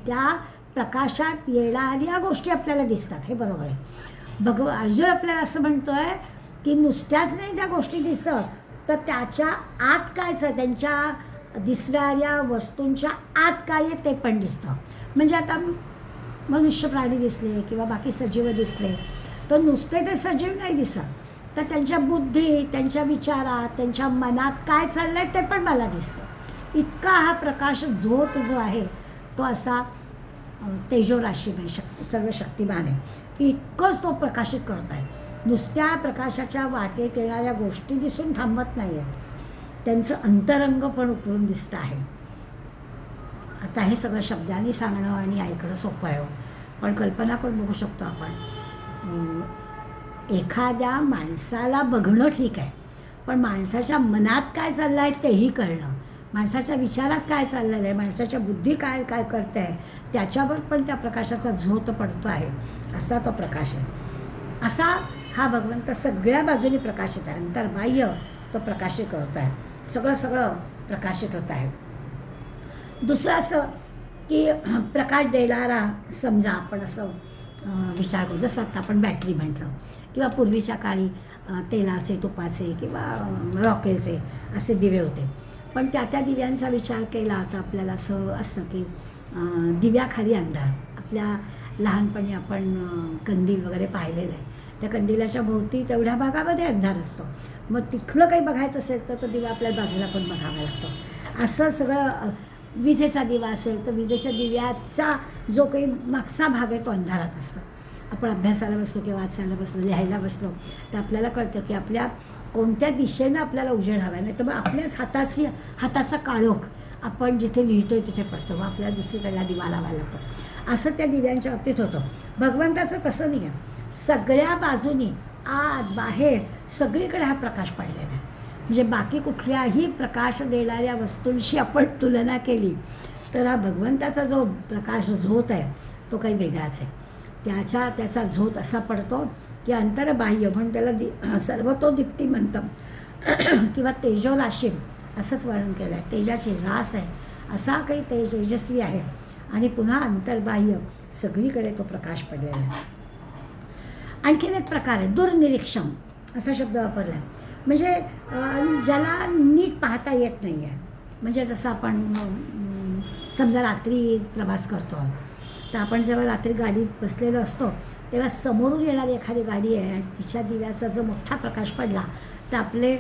त्या प्रकाशात येणाऱ्या गोष्टी आपल्याला दिसतात. हे बरोबर आहे. अर्जुन आपल्याला असं म्हणतो आहे की नुसत्याच नाही त्या गोष्टी दिसतं, तर त्याच्या आत कायच आहे, त्यांच्या दिसणाऱ्या वस्तूंच्या आत काय आहे ते पण दिसतं. म्हणजे आता मनुष्य प्राणी दिसले किंवा बाकी सजीव दिसले तर नुसते ते सजीव नाही दिसत, तर त्यांच्या बुद्धी, त्यांच्या विचारात, त्यांच्या मनात काय चाललं आहे ते पण मला दिसतं. इतका हा प्रकाश झोत जो आहे तो असा तेजोराशी म्हणजे सर्व शक्तिमान आहे. इतकंच तो प्रकाशित करत आहे. नुसत्या प्रकाशाच्या वाटेत येणाऱ्या गोष्टी दिसून थांबत नाही आहेत, त्यांचं अंतरंग पण उकळून दिसतं आहे. आता हे सगळं शब्दांनी सांगणं आणि ऐकणं सोपं आहे, पण कल्पना करून बघू शकतो आपण. एखाद्या माणसाला बघणं ठीक आहे, पण माणसाच्या मनात काय चाललं आहे तेही कळणं, माणसाच्या विचारात काय चाललेलं आहे, माणसाच्या बुद्धी काय काय करते आहे त्याच्यावर पण त्या प्रकाशाचा झोत पडतो आहे. असा तो प्रकाश आहे. असा हा भगवंत सगळ्या बाजूनी प्रकाशित आहे. अंतर्बाह्य तो प्रकाशित करतो आहे. सगळं प्रकाशित होत आहे. दुसरं असं की प्रकाश देणारा समजा आपण असं विचार करू, जसं आता आपण बॅटरी म्हटलं किंवा पूर्वीच्या काळी तेलाचे, तुपाचे किंवा रॉकेलचे असे दिवे होते. पण त्या दिव्यांचा विचार केला तर आपल्याला असं असतं की दिव्याखाली अंधार. आपल्या लहानपणी आपण कंदील वगैरे पाहिलेलं आहे. त्या कंदिलाच्या भोवती तेवढ्या भागामध्ये अंधार असतो. मग तिथलं काही बघायचं असेल तर तो दिवा आपल्याला बाजूला पण बघावा लागतो. असं सगळं विजेचा दिवा असेल तर विजेच्या दिव्याचा जो काही मागचा भाग आहे तो अंधारात असतो. आपण अभ्यासाला बसलो किंवा वाचायला बसलो, लिहायला बसलो तर आपल्याला कळतं की आपल्या कोणत्या दिशेनं आपल्याला उजेड हवा आहे. नाही तर मग आपल्याच हाताचा काळोख आपण जिथे लिहितोय तिथे पडतो, मग आपल्याला दुसरीकडला दिवा लावायला लागतो. असं त्या दिव्यांच्या बाबतीत होतं. भगवंताचं तसं नाही आहे. सगळ्या बाजूनी आत बाहेर सगळीकडे हा प्रकाश पडलेला आहे. म्हणजे बाकी कुठल्याही प्रकाश देणाऱ्या वस्तूंशी आपण तुलना केली तर हा भगवंताचा जो प्रकाश झोत आहे तो काही वेगळाच आहे. त्याचा झोत असा पडतो की अंतरबाह्य म्हणून त्याला सर्व तो दीप्तिमंतम किंवा तेजोराशी असंच वर्णन केलं आहे. तेजाची रास आहे, असा काही तेजस्वी आहे आणि पुन्हा अंतर्बाह्य सगळीकडे तो प्रकाश पडलेला आहे. आणखीन एक प्रकार आहे दुर्निरीक्षम असा शब्द वापरला आहे. म्हणजे ज्याला नीट पाहता येत नाही आहे. म्हणजे जसं आपण समजा रात्री प्रवास करतो तर आपण जेव्हा रात्री गाडीत बसलेलो असतो तेव्हा समोरून येणारी एखादी गाडी आहे आणि तिच्या दिव्याचा जर मोठा प्रकाश पडला तर आपले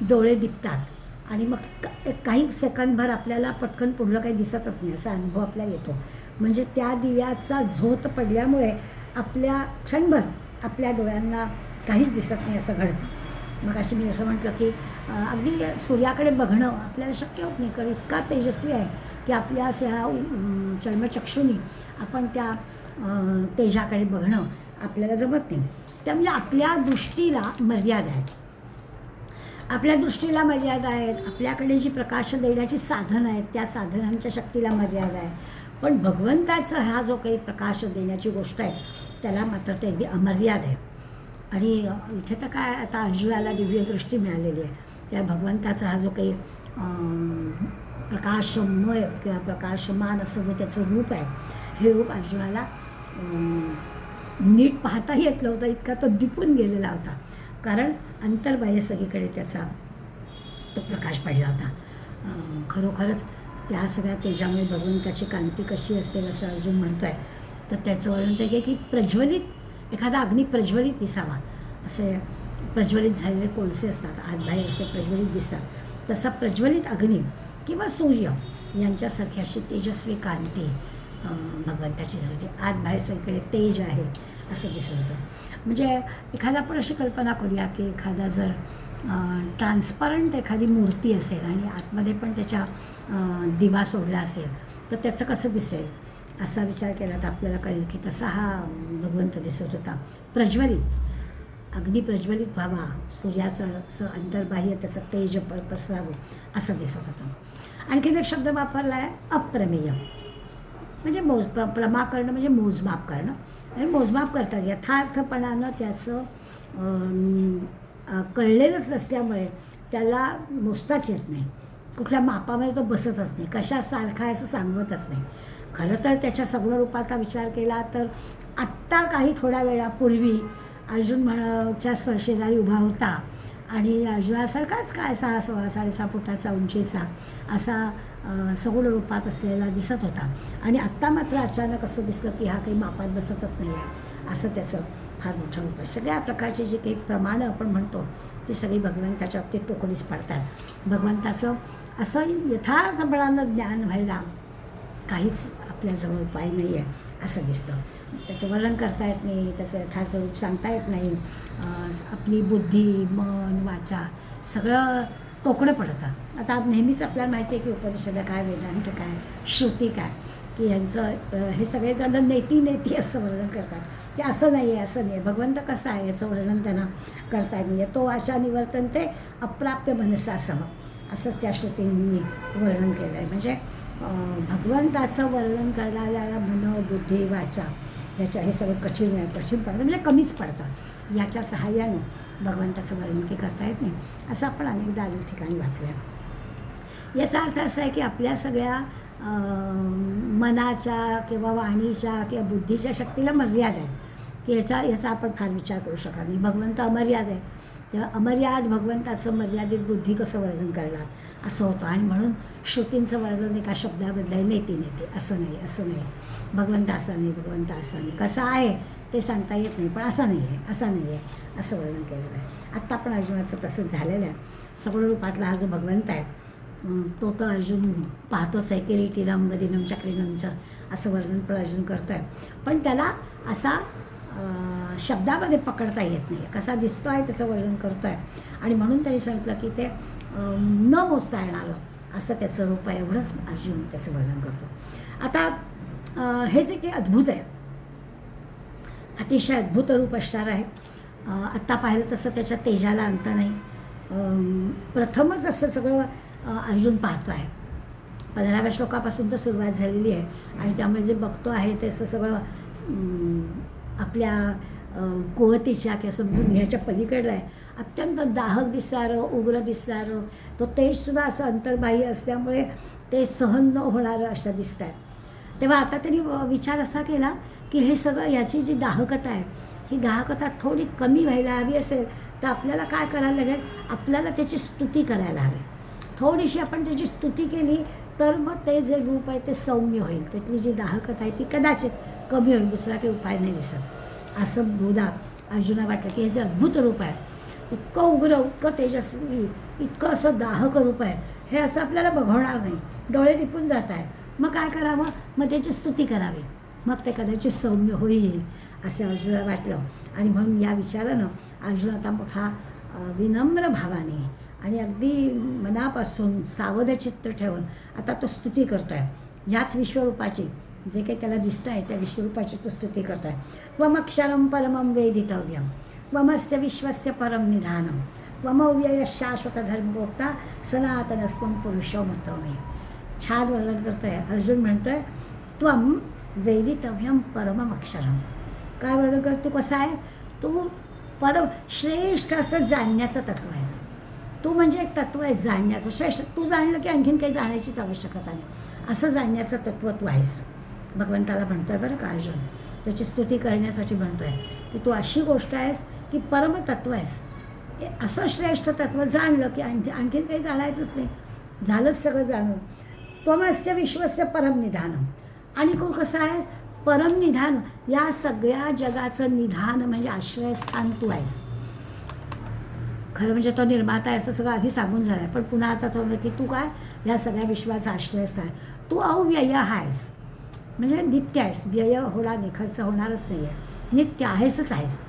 डोळे दिपतात आणि मग काही सेकंदभर आपल्याला पटकन पुढलं काही दिसतच नाही असा अनुभव आपल्याला येतो. म्हणजे त्या दिव्याचा झोत पडल्यामुळे आपल्या क्षणभर आपल्या डोळ्यांना काहीच दिसत नाही असं घडतं. मग अशी मी असं म्हटलं की अगदी सूर्याकडे बघणं आपल्याला शक्य होत नाही, कारण इतका तेजस्वी आहे की आपल्या ह्या चर्मचक्षुनी आपण त्या तेजाकडे बघणं आपल्याला जमत नाही. त्यामुळे आपल्या दृष्टीला मर्यादा आहेत. आपल्या दृष्टीला मर्यादा आहेत. आपल्याकडे जी प्रकाश देण्याची साधनं आहेत त्या साधनांच्या शक्तीला मर्यादा आहे. पण भगवंताचा हा जो काही प्रकाश देण्याची गोष्ट आहे त्याला मात्र ते अगदी अमर्याद आहे. आणि इथे तर काय आता अर्जुनाला दिव्यदृष्टी मिळालेली आहे. त्या भगवंताचा हा जो काही प्रकाशमय किंवा प्रकाशमान असं जे त्याचं रूप आहे, हे रूप अर्जुनाला नीट पाहताही येत नव्हतं, इतका तो दिपून गेलेला होता. कारण अंतर्बाह्य सगळीकडे त्याचा तो प्रकाश पडला होता. खरोखरच त्या सगळ्या तेजामुळे भगवंताची कांती कशी असेल असं अर्जुन म्हणतो आहे. तर त्याचं वर्णन ते की प्रज्वलित एखादा अग्नी प्रज्वलित दिसावा, असे प्रज्वलित झालेले कोळसे असतात आतबाहेर असे प्रज्वलित दिसतात, तसा प्रज्वलित अग्नी किंवा सूर्य यांच्यासारखी अशी तेजस्वी कांती भगवंताची होती. आतबाहेर सगळीकडे तेज आहे असं दिसत होतं. म्हणजे एखादा आपण अशी कल्पना करूया की एखादा जर ट्रान्सपरंट एखादी मूर्ती असेल आणि आतमध्ये पण त्याच्या दिवा सोडला असेल तर त्याचं कसं दिसेल असा विचार केला तर आपल्याला कळेल की तसा हा भगवंत दिसत होता. प्रज्वलित अग्नी प्रज्वलित व्हावा, सूर्याचं असं अंतर्बाह्य त्याचं तेज पसरावं असं दिसत होतं. आणखीन एक शब्द वापरला आहे अप्रमेय, म्हणजे प्रमा करणं म्हणजे मोजमाप करणं. आणि मोजमाप करतात यथार्थपणानं त्याचं कळलेलंच असल्यामुळे त्याला मोजताच येत नाही, कुठल्या मापामध्ये तो बसतच नाही, कशासारखा आहे असं सांगतच नाही. खरं तर त्याच्या सगुण रूपाचा विचार केला तर आत्ता काही थोड्या वेळापूर्वी अर्जुन च्या शेजारी उभा होता आणि अर्जुनासारखाच काय 6-6.5 फुटाचा उंचीचा असा सगुण रूपात असलेला दिसत होता. आणि आत्ता मात्र अचानक असं दिसलं की हा काही मापात बसतच नाही आहे, असं त्याचं फार मोठं रूप आहे. सगळ्या प्रकारचे जे काही प्रमाणं आपण म्हणतो ती सगळी भगवंताच्या बाबतीत तोकडीच पडतात. भगवंताचं असं यथार्थपणानं ज्ञान व्हायला काहीच आपल्याजवळ उपाय नाही आहे असं दिसतं. त्याचं वर्णन करता येत नाही, त्याचं यथार्थ रूप सांगता येत नाही. आपली बुद्धी, मन, वाचा सगळं तोकडं पडतं. आता नेहमीच आपल्याला माहिती आहे की उपनिषद काय, वेदांत काय, श्रुती काय, की यांचं हे सगळेजण नेती असं वर्णन करतात की असं नाही आहे, असं नाही आहे. भगवंत कसा आहे याचं वर्णन त्यांना करता येत नाही. तो आशा निवर्तन ते अप्राप्य मनसासह असंच त्या श्रुतींनी वर्णन केलं आहे. म्हणजे भगवंताचं वर्णन करणाऱ्या मन, बुद्धी, वाचा ह्याच्या हे सगळं कठीण पडतं, म्हणजे कमीच पडतं. याच्या सहाय्यानं भगवंताचं वर्णन की करता येत नाही असं आपण अनेकदा अनेक ठिकाणी वाचलं आहे. याचा अर्थ असा आहे की आपल्या सगळ्या मनाच्या किंवा वाणीच्या किंवा बुद्धीच्या शक्तीला मर्यादा आहे की याचा आपण फार विचार करू शकत नाही. भगवंत अमर्याद आहे, तेव्हा अमर्याद भगवंताचं मर्यादित बुद्धी कसं वर्णन करणार असं होतं. आणि म्हणून श्रुतींचं वर्णन एका शब्दाबद्दल नेते असं नाही, भगवंत असं नाही, भगवंत असं नाही, कसं आहे ते सांगता येत नाही, पण असं नाही आहे असं वर्णन केलेलं आहे. आत्ता पण अर्जुनाचं तसंच झालेलं आहे. सगुण रूपातला हा जो भगवंत आहे तो तर अर्जुन पाहतोच आहे. किरीटिनम गदिनम चक्रिनमचं असं वर्णन पण अर्जुन करतो आहे, पण त्याला असा शब्दामध्ये पकडता येत नाही, कसा दिसतो आहे त्याचं वर्णन करतो आहे. आणि म्हणून त्यांनी सांगितलं की ते न मोजता येणारं असं त्याचं रूप आहे, एवढंच अर्जुन त्याचं वर्णन करतो. आता हे जे काही अद्भुत आहे, अतिशय अद्भुत रूप असणार आहे. आत्ता पाहिलं तसं त्याच्या तेजाला अंत नाही. प्रथमच असं सगळं अर्जुन पाहतो आहे. 15व्या श्लोकापासून तर सुरुवात झालेली आहे आणि त्यामुळे जे बघतो आहे ते असं सगळं आपल्या कुवतीच्या किंवा समजून घ्यायच्या पलीकडलं आहे. अत्यंत दाहक दिसणारं, उग्र दिसणारं, तो तेजसुद्धा असं अंतर्बाह्य असल्यामुळे ते सहन न होणारं असं दिसत आहे. तेव्हा आता त्यांनी विचार असा केला की हे सगळं याची जी दाहकता आहे ही दाहकता थोडी कमी व्हायला हवी असेल तर आपल्याला काय करायला लागेल, आपल्याला त्याची स्तुती करायला हवी. थोडीशी आपण त्याची स्तुती केली तर मग ते जे रूप आहे ते सौम्य होईल, त्यातली जी दाहकता आहे ती कदाचित कमी होईल, दुसरा काही उपाय नाही दिसत. असं बहुधा अर्जुना वाटलं की हे जे अद्भुत रूप आहे, इतकं उग्र, इतकं तेजस्वी, इतकं असं दाहक रूप आहे, हे असं आपल्याला बघवणार नाही, डोळे दिपून जात आहे. मग काय करावं, मग त्याची स्तुती करावी, मग ते कदाचित सौम्य होईल असं अर्जुनाला वाटलं. आणि म्हणून या विचारानं अर्जुन आता मोठा विनम्र भावाने आणि अगदी मनापासून सावध चित्त ठेवून आता तो स्तुती करतो आहे ह्याच विश्वरूपाची, जे काही त्याला दिसतं आहे त्या विश्वरूपाची तो स्तुती करतो आहे. त्वमक्षरं परमं वेदितव्यं त्वमस्य विश्वस्य परम निधानं त्वमव्ययः शाश्वतधर्मगोप्ता सनातनस्त्वं पुरुषो मतो मे. छान वर्णन करतो आहे. अर्जुन म्हणतो आहे त्वं वेदितव्यं परमम अक्षरम. काय वर्णन करतो? तू कसा आहे? तू परम श्रेष्ठ असं जाणण्याचं तत्त्व आहेस. तू म्हणजे एक तत्त्व आहे जाणण्याचं श्रेष्ठ. तू जाणलं की आणखीन काही जाण्याचीच आवश्यकता नाही असं जाणण्याचं तत्त्व तू आहेस. भगवंताला म्हणतो आहे बरं का अर्जुन, त्याची स्तुती करण्यासाठी म्हणतो आहे की तू अशी गोष्ट आहेस की परमतत्त्व आहेस. असं श्रेष्ठ तत्त्व जाणलं की आणखीन काही जाणायचंच नाही, झालंच सगळं जाणून. त्वमस्य विश्वस्य परम निधानम. आणि तू कसं आहे? परम निधान, या सगळ्या जगाचं निधान म्हणजे आश्रयस्थान तू आहेस. खरं म्हणजे तो निर्माता आहे असं सगळं आधी सांगून झालं आहे, पण पुन्हा आता ठरवलं की तू काय? या सगळ्या विश्वाचा आश्रयस्थान. तू अव्यय आहेस म्हणजे नित्य आहेस. व्यय होणार नाही, खर्च होणारच नाही आहे, नित्य आहेसच आहेस.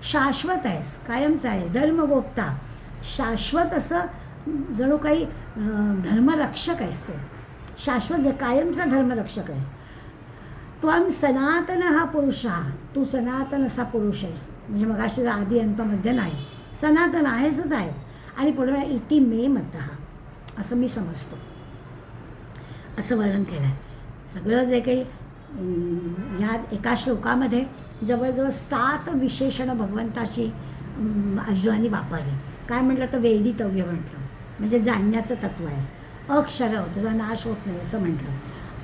शाश्वत आहेस, कायमचं आहेस. धर्मगोप्ता, शाश्वत असं जणू काही धर्मरक्षक आहेस तू. शाश्वत कायमचा धर्मरक्षक आहेस. त्वं सनातन हा पुरुष. तू सनातन असा पुरुष आहेस म्हणजे मग अशी आधी अंत मध्य नाही, सनातन आहेसच आहेस. आणि पुढे इति मे मतः असं मी समजतो असं वर्णन केलं आहे. सगळं जे काही ह्या एका श्लोकामध्ये जवळजवळ 7 विशेषणं भगवंताची अर्जुनाने वापरली. काय म्हटलं तर वेदितव्य म्हटलं म्हणजे जाणण्याचं तत्त्व आहेस. अक्षर, तुझा नाश होत नाही असं म्हटलं.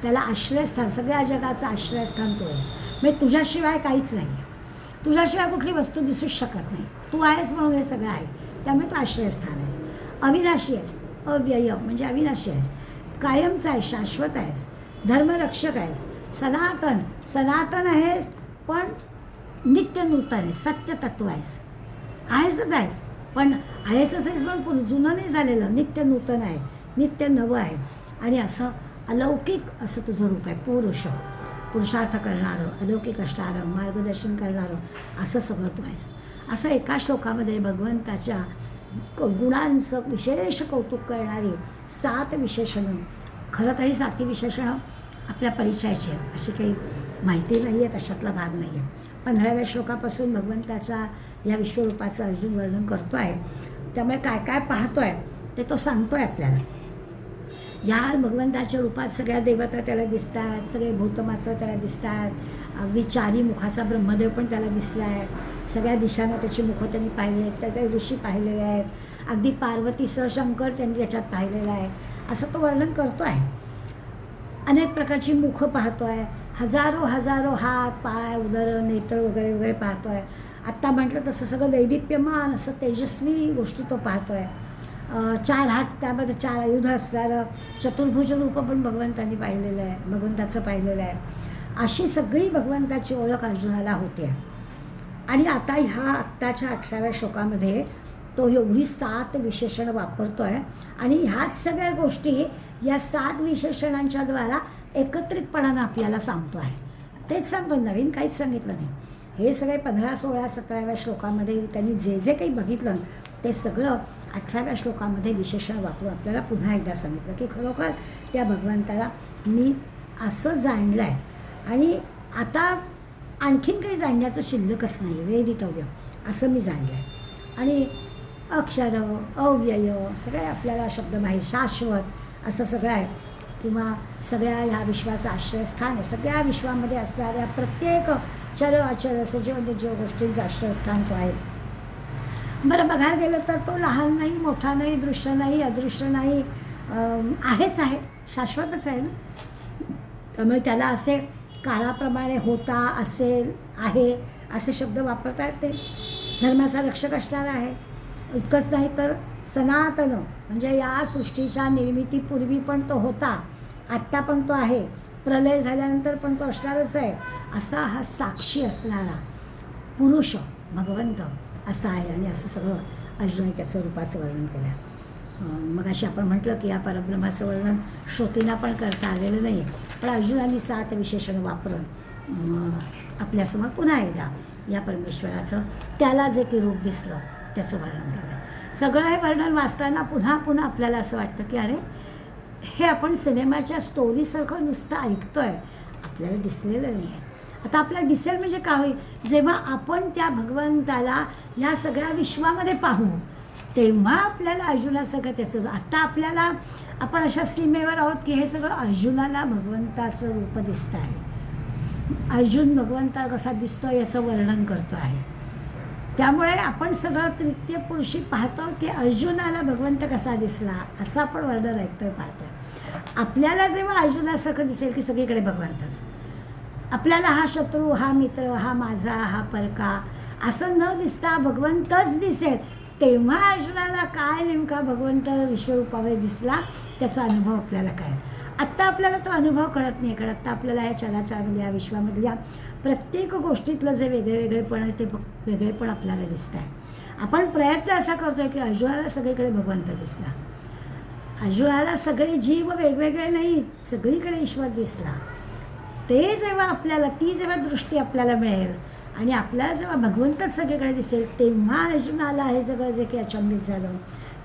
त्याला आश्रयस्थान, सगळ्या जगाचं आश्रयस्थान तू आहेस. म्हणजे तुझ्याशिवाय काहीच नाही आहे, तुझ्याशिवाय कुठली वस्तू दिसूच शकत नाही. तू आहेस म्हणून हे सगळं आहे, त्यामुळे तू आश्रयस्थान आहेस. अविनाशी आहेस, अव्यय म्हणजे अविनाशी आहेस. कायमचा आहेस, शाश्वत आहेस. धर्मरक्षक आहेस. सनातन, सनातन आहेस पण नित्य नूतन आहे. सत्य तत्व आहेस, आहेसच आहेस पण आहेसच आहेस पण जुनं नाही झालेलं, नित्य नूतन आहे, नित्य नवं आहे. आणि असं अलौकिक असं तुझं रूप आहे. पुरुषार्थ करणारं, अलौकिक असणारं, मार्गदर्शन करणारं असं सगळं तू आहेस. असं एका श्लोकामध्ये भगवंताच्या गुणांचं विशेष कौतुक करणारी 7 विशेषणं. खरं तरी 7 विशेषणं आपल्या परिचयाची आहेत, अशी काही माहिती नाही आहे, तशातला भाग नाही आहे. 15व्या श्लोकापासून भगवंताच्या या विश्वरूपाचं अर्जुन वर्णन करतो आहे. त्यामुळे काय काय पाहतो आहे ते तो सांगतो आहे आपल्याला. या भगवंताच्या रूपात सगळ्या देवता त्याला दिसतात, सगळे भूतमात्र त्याला दिसतात. अगदी 4 मुखाचा ब्रह्मदेव पण त्याला दिसला आहे. सगळ्या दिशांना त्याची मुखं त्यांनी पाहिली आहेत, सगळे ऋषी पाहिलेले आहेत. अगदी पार्वतीसह शंकर त्यांनी त्याच्यात पाहिलेला आहे असं तो वर्णन करतो आहे. अनेक प्रकारची मुखं पाहतो आहे, हजारो हात, पाय, उदर, नेत्र वगैरे वगैरे पाहतो आहे. आत्ता म्हटलं तसं सगळं दैदिप्यमान असं तेजस्वी गोष्टी तो पाहतो आहे. 4 हात, त्यामध्ये 4 आयुध असणारं चतुर्भुज रूप पण भगवंतांनी पाहिलेलं आहे, भगवंताचं पाहिलेलं आहे. अशी सगळी भगवंताची ओळख अर्जुनाला होते. आणि आता ह्या आत्ताच्या 18व्या श्लोकामध्ये तो एवढी 7 विशेषणं वापरतो आहे. आणि ह्याच सगळ्या गोष्टी या 7 विशेषणांच्या द्वारा एकत्रितपणानं आपल्याला सांगतो आहे. तेच सांगतो, नवीन काहीच सांगितलं नाही. हे सगळे 15, 16, 17व्या श्लोकामध्ये त्यांनी जे जे काही बघितलं ते सगळं 18व्या श्लोकामध्ये विशेषण वापरून आपल्याला पुन्हा एकदा सांगितलं की खरोखर त्या भगवंताला मी असं जाणलं आहे. आणि आता आणखीन काही जाणण्याचं शिल्लकच नाही. वेदितव्य असं मी जाणलं आहे. आणि अक्षर, अव्यय सगळे आपल्याला शब्द माहीत. शाश्वत असं सगळं आहे, किंवा सगळ्या ह्या विश्वाचं आश्रयस्थान आहे. सगळ्या विश्वामध्ये असणाऱ्या प्रत्येक चर अचर सजीव गोष्टींचं आश्रयस्थान तो आहे. बरं, बघायला गेलं तर तो लहान नाही, मोठा नाही, दृश्य नाही, अदृश्य नाही, आहेच आहे, शाश्वतच आहे ना. त्यामुळे त्याला असे काळाप्रमाणे होता, असेल, आहे असे शब्द वापरता येते. धर्माचा रक्षक असणारा आहे. इतकंच नाही तर सनातन म्हणजे या सृष्टीच्या निर्मितीपूर्वी पण तो होता, आत्ता पण तो आहे, प्रलय झाल्यानंतर पण तो असणारच आहे, असा हा साक्षी असणारा पुरुष भगवंत असा आहे. आणि असं सगळं अर्जुनाने त्याचं रूपाचं वर्णन केलं. मग अशी आपण म्हटलं की या परब्रह्माचं वर्णन श्रोतींना पण करता आलेलं नाही, पण अर्जुनाने 7 विशेषणं वापरून आपल्यासमोर पुन्हा एकदा या परमेश्वराचं त्याला जे काही रूप दिसलं त्याचं वर्णन केलं. सगळं हे वर्णन वाचताना पुन्हा पुन्हा आपल्याला असं वाटतं की अरे, हे आपण सिनेमाच्या स्टोरीसारखं नुसतं ऐकतो आहे, आपल्याला दिसलेलं नाही आहे. आता आपल्याला दिसेल म्हणजे काय होईल, जेव्हा आपण त्या भगवंताला ह्या सगळ्या विश्वामध्ये पाहू तेव्हा आपल्याला अर्जुनासारखं त्याचं. आता आपल्याला आपण अशा सीमेवर आहोत की हे सगळं अर्जुनाला भगवंताचं रूप दिसतं आहे. अर्जुन भगवंता कसा दिसतो याचं वर्णन करतो आहे. त्यामुळे आपण सगळं तृतीय पुरुषी पाहतो की अर्जुनाला भगवंत कसा दिसला असं आपण वर्णन ऐकतोय, पाहतोय. आपल्याला जेव्हा अर्जुनासारखं दिसेल की सगळीकडे भगवंतच, आपल्याला हा शत्रू, हा मित्र, हा माझा, हा परका असं न दिसता भगवंतच दिसेल, तेव्हा अर्जुनाला काय नेमका भगवंत विश्वरूपामध्ये दिसला त्याचा अनुभव आपल्याला कळेल. आत्ता आपल्याला तो अनुभव कळत नाही, कारण आत्ता आपल्याला या चराचरामधल्या विश्वामधल्या प्रत्येक गोष्टीतलं जे वेगळेवेगळेपण आहे ते वेगळेपण आपल्याला दिसतं आहे. आपण प्रयत्न असा करतो आहे की अर्जुनाला सगळीकडे भगवंत दिसला, अर्जुनाला सगळे जीव वेगवेगळे नाही, सगळीकडे ईश्वर दिसला. ते जेव्हा आपल्याला, ती जेव्हा दृष्टी आपल्याला मिळेल आणि आपल्याला जेव्हा भगवंतच सगळीकडे दिसेल, तेव्हा अर्जुनाला हे सगळं जे काही अचंबित झालं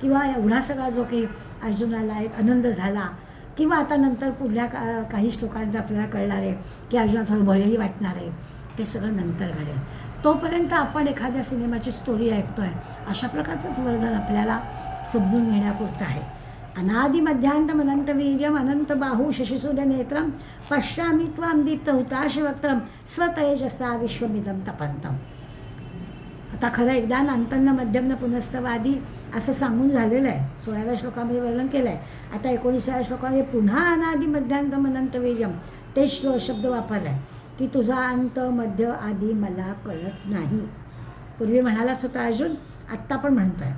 किंवा एवढा सगळा जो काही अर्जुनाला एक आनंद झाला, किंवा आता नंतर पुढल्या काही श्लोकांत आपल्याला कळणार आहे की अर्जुनाला थोडं भयही वाटणार आहे, ते सगळं नंतर घडेल. तोपर्यंत आपण एखाद्या सिनेमाची स्टोरी ऐकतो आहे, अशा प्रकारचंच वर्णन आपल्याला समजून घेण्यापुरतं आहे. अनादि मध्यांतम अनंत वीर्यम अनंत बाहू शशिसूर्य नेत्रम पश्यामि त्वां दीप्त हुताशवक्त्रम स्वतेजसा विश्वमिदं तपंतम. आता खरं एकदा अंतन्न मध्यमन पुनस्तवादी असं सांगून झालेलं आहे, 16व्या श्लोकामध्ये वर्णन केलं आहे. आता 19व्या श्लोकामध्ये पुन्हा अनादि मध्यांतम अनंत वीर्यम तेच शब्द वापरला आहे की तुझा अंत मध्य आधी मला कळत नाही. पूर्वी म्हणालाच होता अर्जुन, आत्ता पण म्हणतो आहे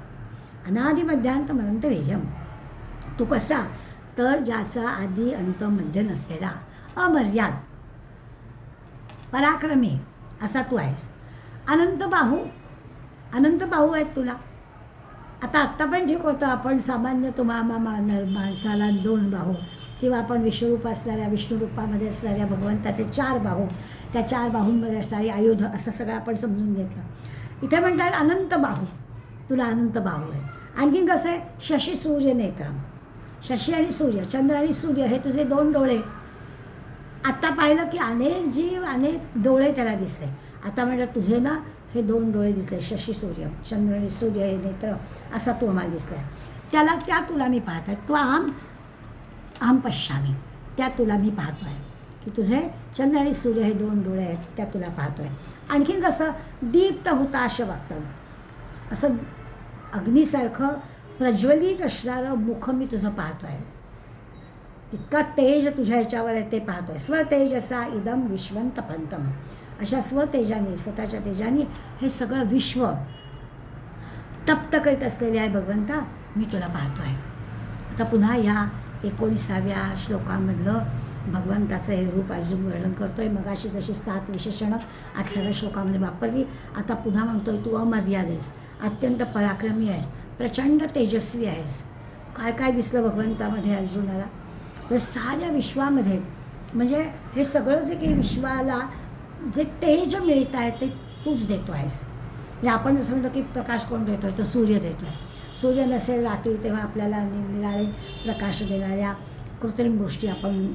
अनादि मध्यांतम अनंत वीर्यम. तू कसा, तर ज्याचा आधी अंत मध्य नसलेला, अमर्याद, पराक्रमी असा तू आहेस. अनंत बाहू, अनंत बाहू आहेत तुला. आत्ता पण ठीक होतं, आपण सामान्य माणसाला 2 बाहू किंवा आपण विश्वरूप असणाऱ्या, विष्णुरूपामध्ये असणाऱ्या भगवंताचे 4 बाहू, त्या 4 बाहूंमध्ये असणारी आयुध असं सगळं आपण समजून घेतलं. इथे म्हणतात अनंत बाहू, तुला अनंत बाहू आहे. आणखीन कसं आहे, शशी सूर्य नेत्रम, शशी आणि सूर्य, चंद्र आणि सूर्य हे तुझे 2 डोळे. आत्ता पाहिलं की अनेक जीव, अनेक डोळे त्याला दिसले. आता म्हटलं तुझे ना हे 2 डोळे दिसले, शशी सूर्य, चंद्र आणि सूर्य हे नेत्र असा तू आम्हाला दिसला आहे. त्या तुला मी पाहत आहे. तू अहम पश्यामी, त्या तुला मी पाहतो आहे की तुझे चंद्र आणि सूर्य हे 2 डोळे आहेत, त्या तुला पाहतो आहे. आणखीन कसं, दीप्त हुताश वक्त्रम, असं अग्नीसारखं प्रज्वलित असणारं मुख मी तुझं पाहतो आहे. इतका तेज तुझ्या ह्याच्यावर आहे ते पाहतो आहे. स्वतेजसा इदम विश्वं तपंतम, अशा स्वतेजाने, स्वतःच्या तेजाने हे सगळं विश्व तप्त करीत असलेले आहे भगवंता, मी तुला पाहतो आहे. आता पुन्हा या 19व्या श्लोकामधलं भगवंताचं हे रूप अर्जुन वर्णन करतो आहे. मगाशी जशी 7 विशेषणं 18व्या श्लोकामध्ये वापरली, आता पुन्हा म्हणतो आहे तू अमर्याद आहेस, अत्यंत पराक्रमी आहेस, प्रचंड तेजस्वी आहेस. काय काय दिसलं भगवंतामध्ये अर्जुनाला, तर साऱ्या विश्वामध्ये, म्हणजे हे सगळं जे काही विश्वाला जे तेज मिळत आहे ते तूच देतो आहेस. म्हणजे आपण जसं म्हणतो की प्रकाश कोण देतो आहे, तो सूर्य देतो आहे. सूर्य नसेल रात्री तेव्हा आपल्याला निराळे प्रकाश देणाऱ्या कृत्रिम गोष्टी आपण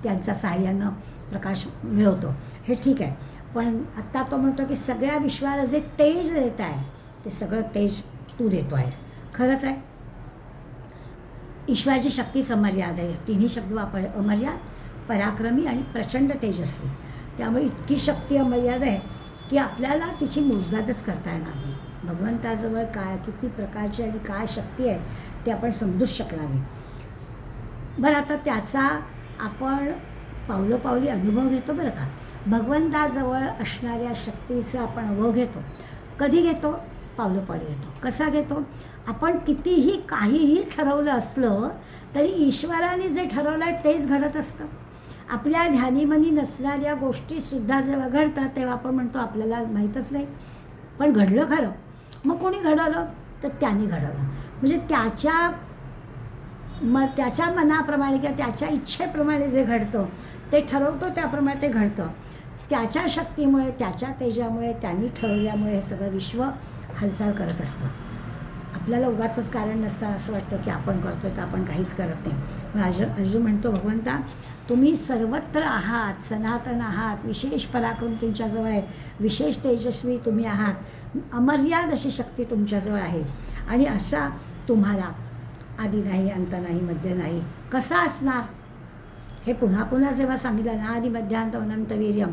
त्यांच्या सहाय्यानं प्रकाश मिळवतो, हे ठीक आहे. पण आत्ता तो म्हणतो की सगळ्या विश्वाला जे तेज देत आहे ते सगळं तेज तू देतो आहेस. खरंच आहे, ईश्वराची शक्तीच अमर्याद आहे. 3ही शब्द वापर, अमर्याद, पराक्रमी आणि प्रचंड तेजस्वी. त्यामुळे इतकी शक्ती अमर्याद आहे की आपल्याला तिची मोजदादच करता येणार नाही. भगवंताजवळ काय, किती प्रकारची आणि काय शक्ती आहे ते आपण समजूच शकणार नाही. बरं, आता त्याचा आपण पावलोपावली अनुभव घेतो बरं का. भगवंताजवळ असणाऱ्या शक्तीचा आपण अनुभव घेतो. कधी घेतो, पावलोपावली घेतो. कसा घेतो, आपण कितीही काहीही ठरवलं असलं तरी ईश्वराने जे ठरवलं आहे तेच घडत असतं. आपल्या ध्यानीमनी नसणाऱ्या गोष्टीसुद्धा जेव्हा घडतात तेव्हा आपण म्हणतो आपल्याला माहीतच नाही, पण घडलं खरं. मग कोणी घडवलं, तर त्याने घडवलं. म्हणजे त्याच्या मनाप्रमाणे किंवा त्याच्या इच्छेप्रमाणे जे घडतं ते ठरवतो, त्याप्रमाणे ते घडतं. त्याच्या शक्तीमुळे, त्याच्या तेजामुळे, त्यांनी ठरवल्यामुळे हे सगळं विश्व हालचाल करत असतं. आपल्याला उगाचच कारण नसताना असं वाटतं की आपण करतोय तर आपण काहीच करत नाही. पण अर्जुन म्हणतो, भगवंता तुम्ही सर्वत्र आहात, सनातन आहात, विशेष पराक्रम तुमच्याजवळ आहे, विशेष तेजस्वी तुम्ही आहात, अमर्याद अशी शक्ती तुमच्याजवळ आहे. आणि असा तुम्हाला आदी नाही, अंत नाही, मध्य नाही, कसा असणार हे पुन्हा पुन्हा जेव्हा सांगितलं ना, आदी मध्यांत अनंत वीर्यम,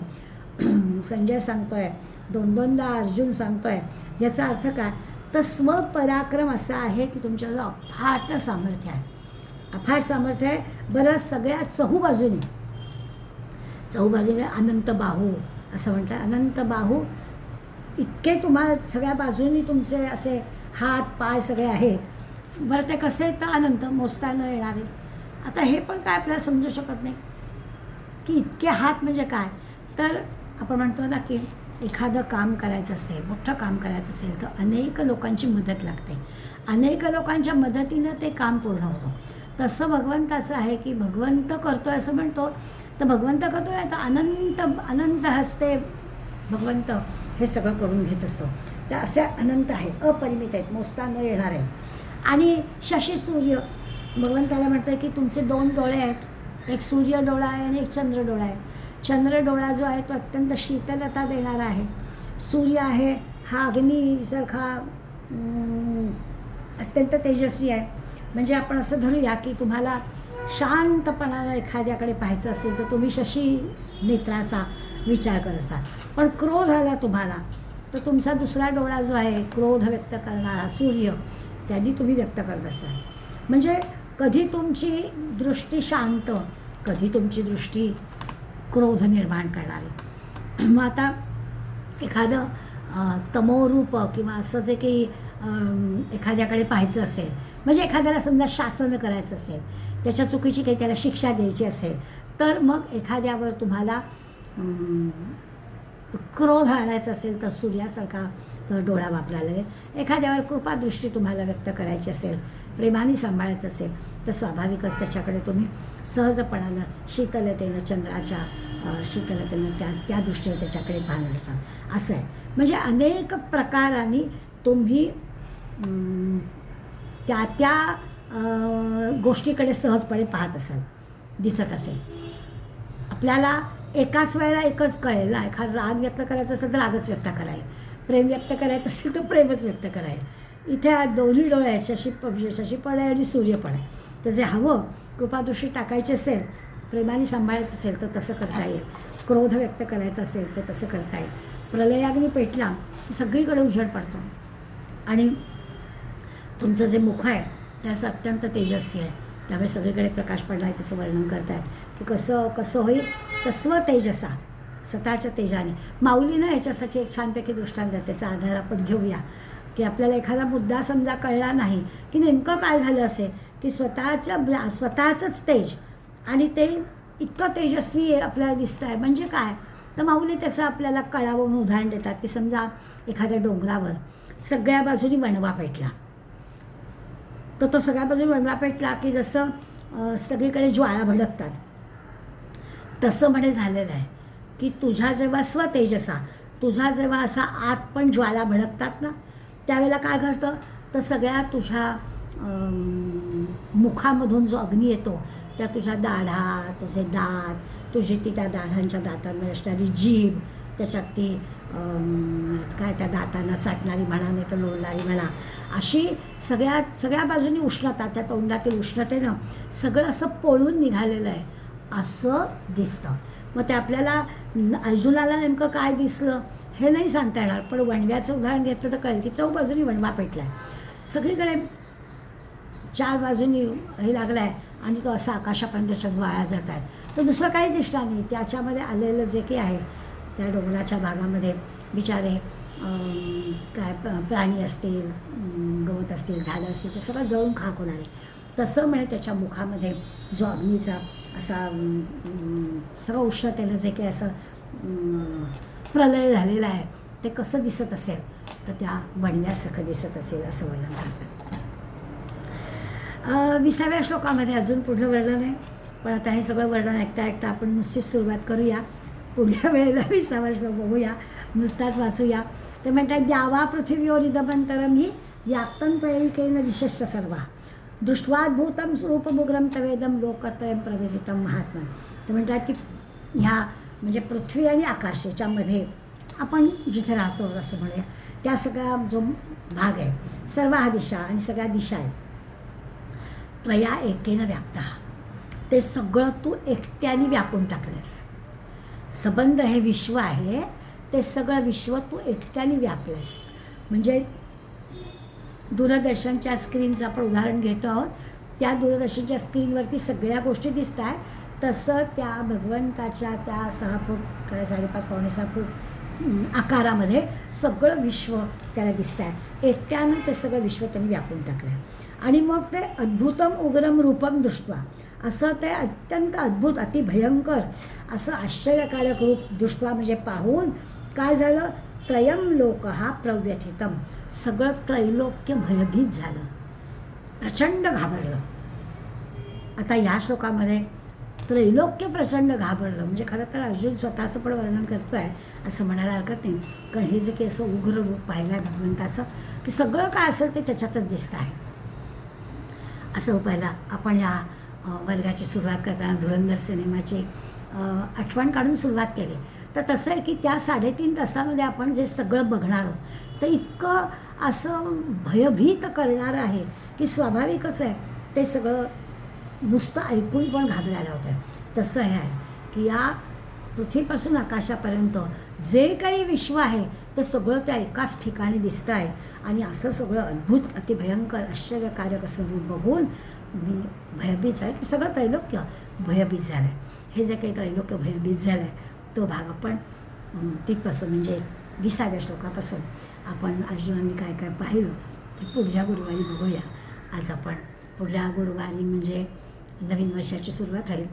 संजय सांगतोय, दोनदा अर्जुन सांगतोय, याचा अर्थ काय, तर स्वपराक्रम असा आहे की तुमच्याजवळ अफाट सामर्थ्य आहे, अफाट सामर्थ्य आहे. बरं, सगळ्यात चहूबाजूने अनंत बाहू असं म्हणतात. अनंत बाहू इतके तुम्हाला सगळ्या बाजूनी तुमचे असे हात पाय सगळे आहेत. बरं, ते कसे तर अनंत, मोजता न येणारे. आता हे पण काय आपल्याला समजू शकत नाही की इतके हात म्हणजे काय. तर आपण म्हणतो ना की एखादं काम करायचं असेल, मोठं काम करायचं असेल तर अनेक लोकांची मदत लागते, अनेक लोकांच्या मदतीनं ते काम पूर्ण होतं. तसं भगवंताचं आहे की भगवंत करतो आहे असं म्हणतो, तर भगवंत करतो आहे तर अनंत अनंत हस्ते भगवंत हे सगळं करून घेत असतो. तर असे अनंत आहेत, अपरिमित आहेत, मोजता न येणार आहे. आणि शशी सूर्य भगवंताला म्हणतं की तुमचे 2 डोळे आहेत, एक सूर्य डोळा आहे आणि एक चंद्र डोळा आहे. चंद्र डोळा जो आहे तो अत्यंत शीतलता देणारा आहे. सूर्य आहे हा अग्नीसारखा अत्यंत तेजस्वी आहे. म्हणजे आपण असं धरूया की तुम्हाला शांतपणानं एखाद्याकडे पाहायचं असेल तर तुम्ही शशी नेत्राचा विचार करायचा. पण क्रोध आला तुम्हाला तर तुमचा दुसरा डोळा जो आहे क्रोध व्यक्त करणारा सूर्य, त्याची तुम्ही व्यक्त करत असता. म्हणजे कधी तुमची दृष्टी शांत, कधी तुमची दृष्टी क्रोध निर्माण करणारी. मग आता एखादं तमोरूप किंवा असं जे काही एखाद्याकडे पाहायचं असेल, म्हणजे एखाद्याला समजा शासन करायचं असेल, त्याच्या चुकीची काही त्याला शिक्षा द्यायची असेल, तर मग एखाद्यावर तुम्हाला क्रोध आणायचा असेल तर सूर्यासारखा तर डोळा वापरायला लागेल. एखाद्यावर कृपादृष्टी तुम्हाला व्यक्त करायची असेल, प्रेमाने सांभाळायचं असेल तर स्वाभाविकच त्याच्याकडे तुम्ही सहजपणानं शीतलतेनं, चंद्राच्या शीतलतेनं त्या दृष्टीने त्याच्याकडे पाहणार असं आहे. म्हणजे अनेक प्रकारांनी तुम्ही त्या गोष्टीकडे सहजपणे पाहत असाल, दिसत असेल. आपल्याला एकाच वेळेला एकच कळेल ना, एखादा राग व्यक्त करायचा असेल तर रागच व्यक्त करायला, प्रेम व्यक्त करायचं असेल तर प्रेमच व्यक्त करायला. इथे दोन्ही डोळे आहेत, शशी पण आहे आणि सूर्य पण आहे. तर जे हवं कृपादृष्टी टाकायची असेल, प्रेमाने सांभाळायचं असेल तर तसं करता येईल, क्रोध व्यक्त करायचा असेल तर तसं करता येईल. प्रलयाग्नी पेटला की सगळीकडे उजेड पडतो आणि तुमचं जे मुख आहे ते असं अत्यंत तेजस्वी आहे, त्यामुळे सगळीकडे प्रकाश पडला आहे त्याचं वर्णन करतायत की कसं होईल तस्व तेजसा, स्वतःच्या तेजाने. माऊलीनं याच्यासाठी एक छानपैकी दृष्टांत आहे, त्याचा आधार आपण घेऊया की आपल्याला एखादा मुद्दा समजा कळला नाही की नेमकं काय झालं असेल की स्वतःचंच तेज आणि ते इतकं तेजस्वी आपल्याला दिसतं आहे. म्हणजे काय, तर माऊली त्याचं आपल्याला कळावं म्हणून उदाहरण देतात की समजा एखाद्या डोंगरावर सगळ्या बाजूनी वणवा पेटला, तर तो सगळ्या बाजूनी वणवा पेटला की जसं सगळीकडे ज्वाळा भडकतात, तसं म्हणे झालेलं आहे की तुझ्या जेव्हा स्वतेजसा, तुझा जेव्हा असा आत पण ज्वाला भडकतात ना, त्यावेळेला काय घडतं, तर सगळ्या तुझ्या मुखामधून जो अग्नी येतो त्या तुझ्या दाढा, तुझे दात, तुझी ती त्या दाढांच्या दातांमध्ये असणारी जीभ, त्याच्यात ती काय त्या दातांना चाटणारी म्हणा नाही तर लोळणारी म्हणा, अशी सगळ्या बाजूनी उष्णता, त्या तोंडातील उष्णतेनं सगळं असं पोळून निघालेलं आहे असं दिसतं. मग ते आपल्याला अर्जुनाला नेमकं काय दिसलं हे नाही सांगता येणार, पण वणव्याचं उदाहरण घेतलं तर कळेल की चौबाजूनी वणवा पेटला आहे, सगळीकडे 4 बाजूनी हे लागलं आहे आणि तो असा आकाशापर्यंत त्याच्या ज्वाळा जात आहे. तर दुसरं काहीच दिसणार नाही. त्याच्यामध्ये आलेलं जे काही आहे त्या डोंगराच्या भागामध्ये बिचारे काय प्राणी असतील, गवत असतील, झाडं असतील, ते सगळं जळून खाक होणार आहे. तसं म्हणे त्याच्या मुखामध्ये जो अग्नीचा असा सगळं उष्णतेनं जे काही असं प्रलय झालेला आहे ते कसं दिसत असेल, तर त्या वणव्यासारखं दिसत असेल असं वर्णन करतात. 20व्या श्लोकामध्ये अजून पुढलं वर्णन आहे, पण आता हे सगळं वर्णन ऐकता आपण नुसतीच सुरुवात करूया. पुढल्या वेळेला 20वा श्लोक बघूया, नुसताच वाचूया. ते म्हणतात द्यावा पृथ्वीवर इदमंतरम ही याक्तन्त्वैकेन दिशश्च सर्वा दृष्ट्वाद्भूतं स्वरूपमुग्रं तवेदं लोकत्रयं प्रवेदितं महात्मा. ते म्हणतात की ह्या म्हणजे पृथ्वी आणि आकाश याच्यामध्ये आपण जिथे राहतो असं म्हणूया, त्या सगळा जो भाग आहे, सर्व हा दिशा आणि सगळ्या दिशा आहेत, त्वया एकेन व्याप्ता, ते सगळं तू एकट्याने व्यापून टाकलंस. सबंध हे विश्व आहे, ते सगळं विश्व तू एकट्याने व्यापलंस. म्हणजे दूरदर्शनच्या स्क्रीनचं आपण उदाहरण घेतो आहोत, त्या दूरदर्शनच्या स्क्रीनवरती सगळ्या गोष्टी दिसत आहेत, तसं त्या भगवंताच्या त्या 6 फूट 5.5 पावणे 6 फूट आकारामध्ये सगळं विश्व त्याला दिसत आहे. एकट्यानं ते सगळं विश्व त्यांनी व्यापून टाकलं आहे. आणि मग ते अद्भुतम उग्रम रूपम दृष्ट्वा, असं ते अत्यंत अद्भुत अतिभयंकर असं आश्चर्यकारक रूप दृष्ट्वा म्हणजे पाहून काय झालं, त्रयम लोकहा प्रव्यथितम, सगळं त्रैलोक्य भयभीत झालं, प्रचंड घाबरलं. आता या श्लोकामध्ये त्रैलोक्य प्रचंड घाबरलं म्हणजे खरं तर अर्जुन स्वतःचं पण वर्णन करतो आहे असं म्हणायला हरकत नाही. कारण हे जे काही असं उग्र रूप पाहिलं आहे भगवंताचं की सगळं काय असेल ते त्याच्यातच दिसतं आहे. असं पहिला आपण या वर्गाची सुरुवात करताना धुरंधर सिनेमाची आठवण काढून सुरुवात केली. तर तसं आहे की त्या 3.5 तासामध्ये आपण जे सगळं बघणार आहोत ते इतकं असं भयभीत करणारं आहे की स्वाभाविकच आहे ते सगळं नुसतं ऐकून पण घाबरायला होतं. तसं हे आहे की या पृथ्वीपासून आकाशापर्यंत जे काही विश्व आहे ते सगळं त्या एकाच ठिकाणी दिसतं आहे. आणि असं सगळं अद्भुत अतिभयंकर आश्चर्यकारक असं रूप बघून मी भयभीत आहे की सगळं त्रैलोक्य भयभीत झालं आहे. हे जे काही त्रैलोक्य भयभीत झालं आहे तो भाग आपण तिथपासून म्हणजे 20व्या श्लोकापासून आपण अर्जुनांनी काय काय पाहिलं ते पुढल्या गुरुवारी बघूया. आज आपण पुढल्या गुरुवारी म्हणजे नवीन वर्षाची सुरुवात होईल,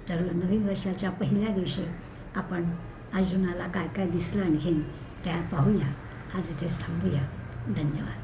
तर नवीन वर्षाच्या पहिल्या दिवशी आपण अर्जुनाला काय काय दिसलं आणखीन त्या पाहूया. आज इथेच थांबूया. धन्यवाद.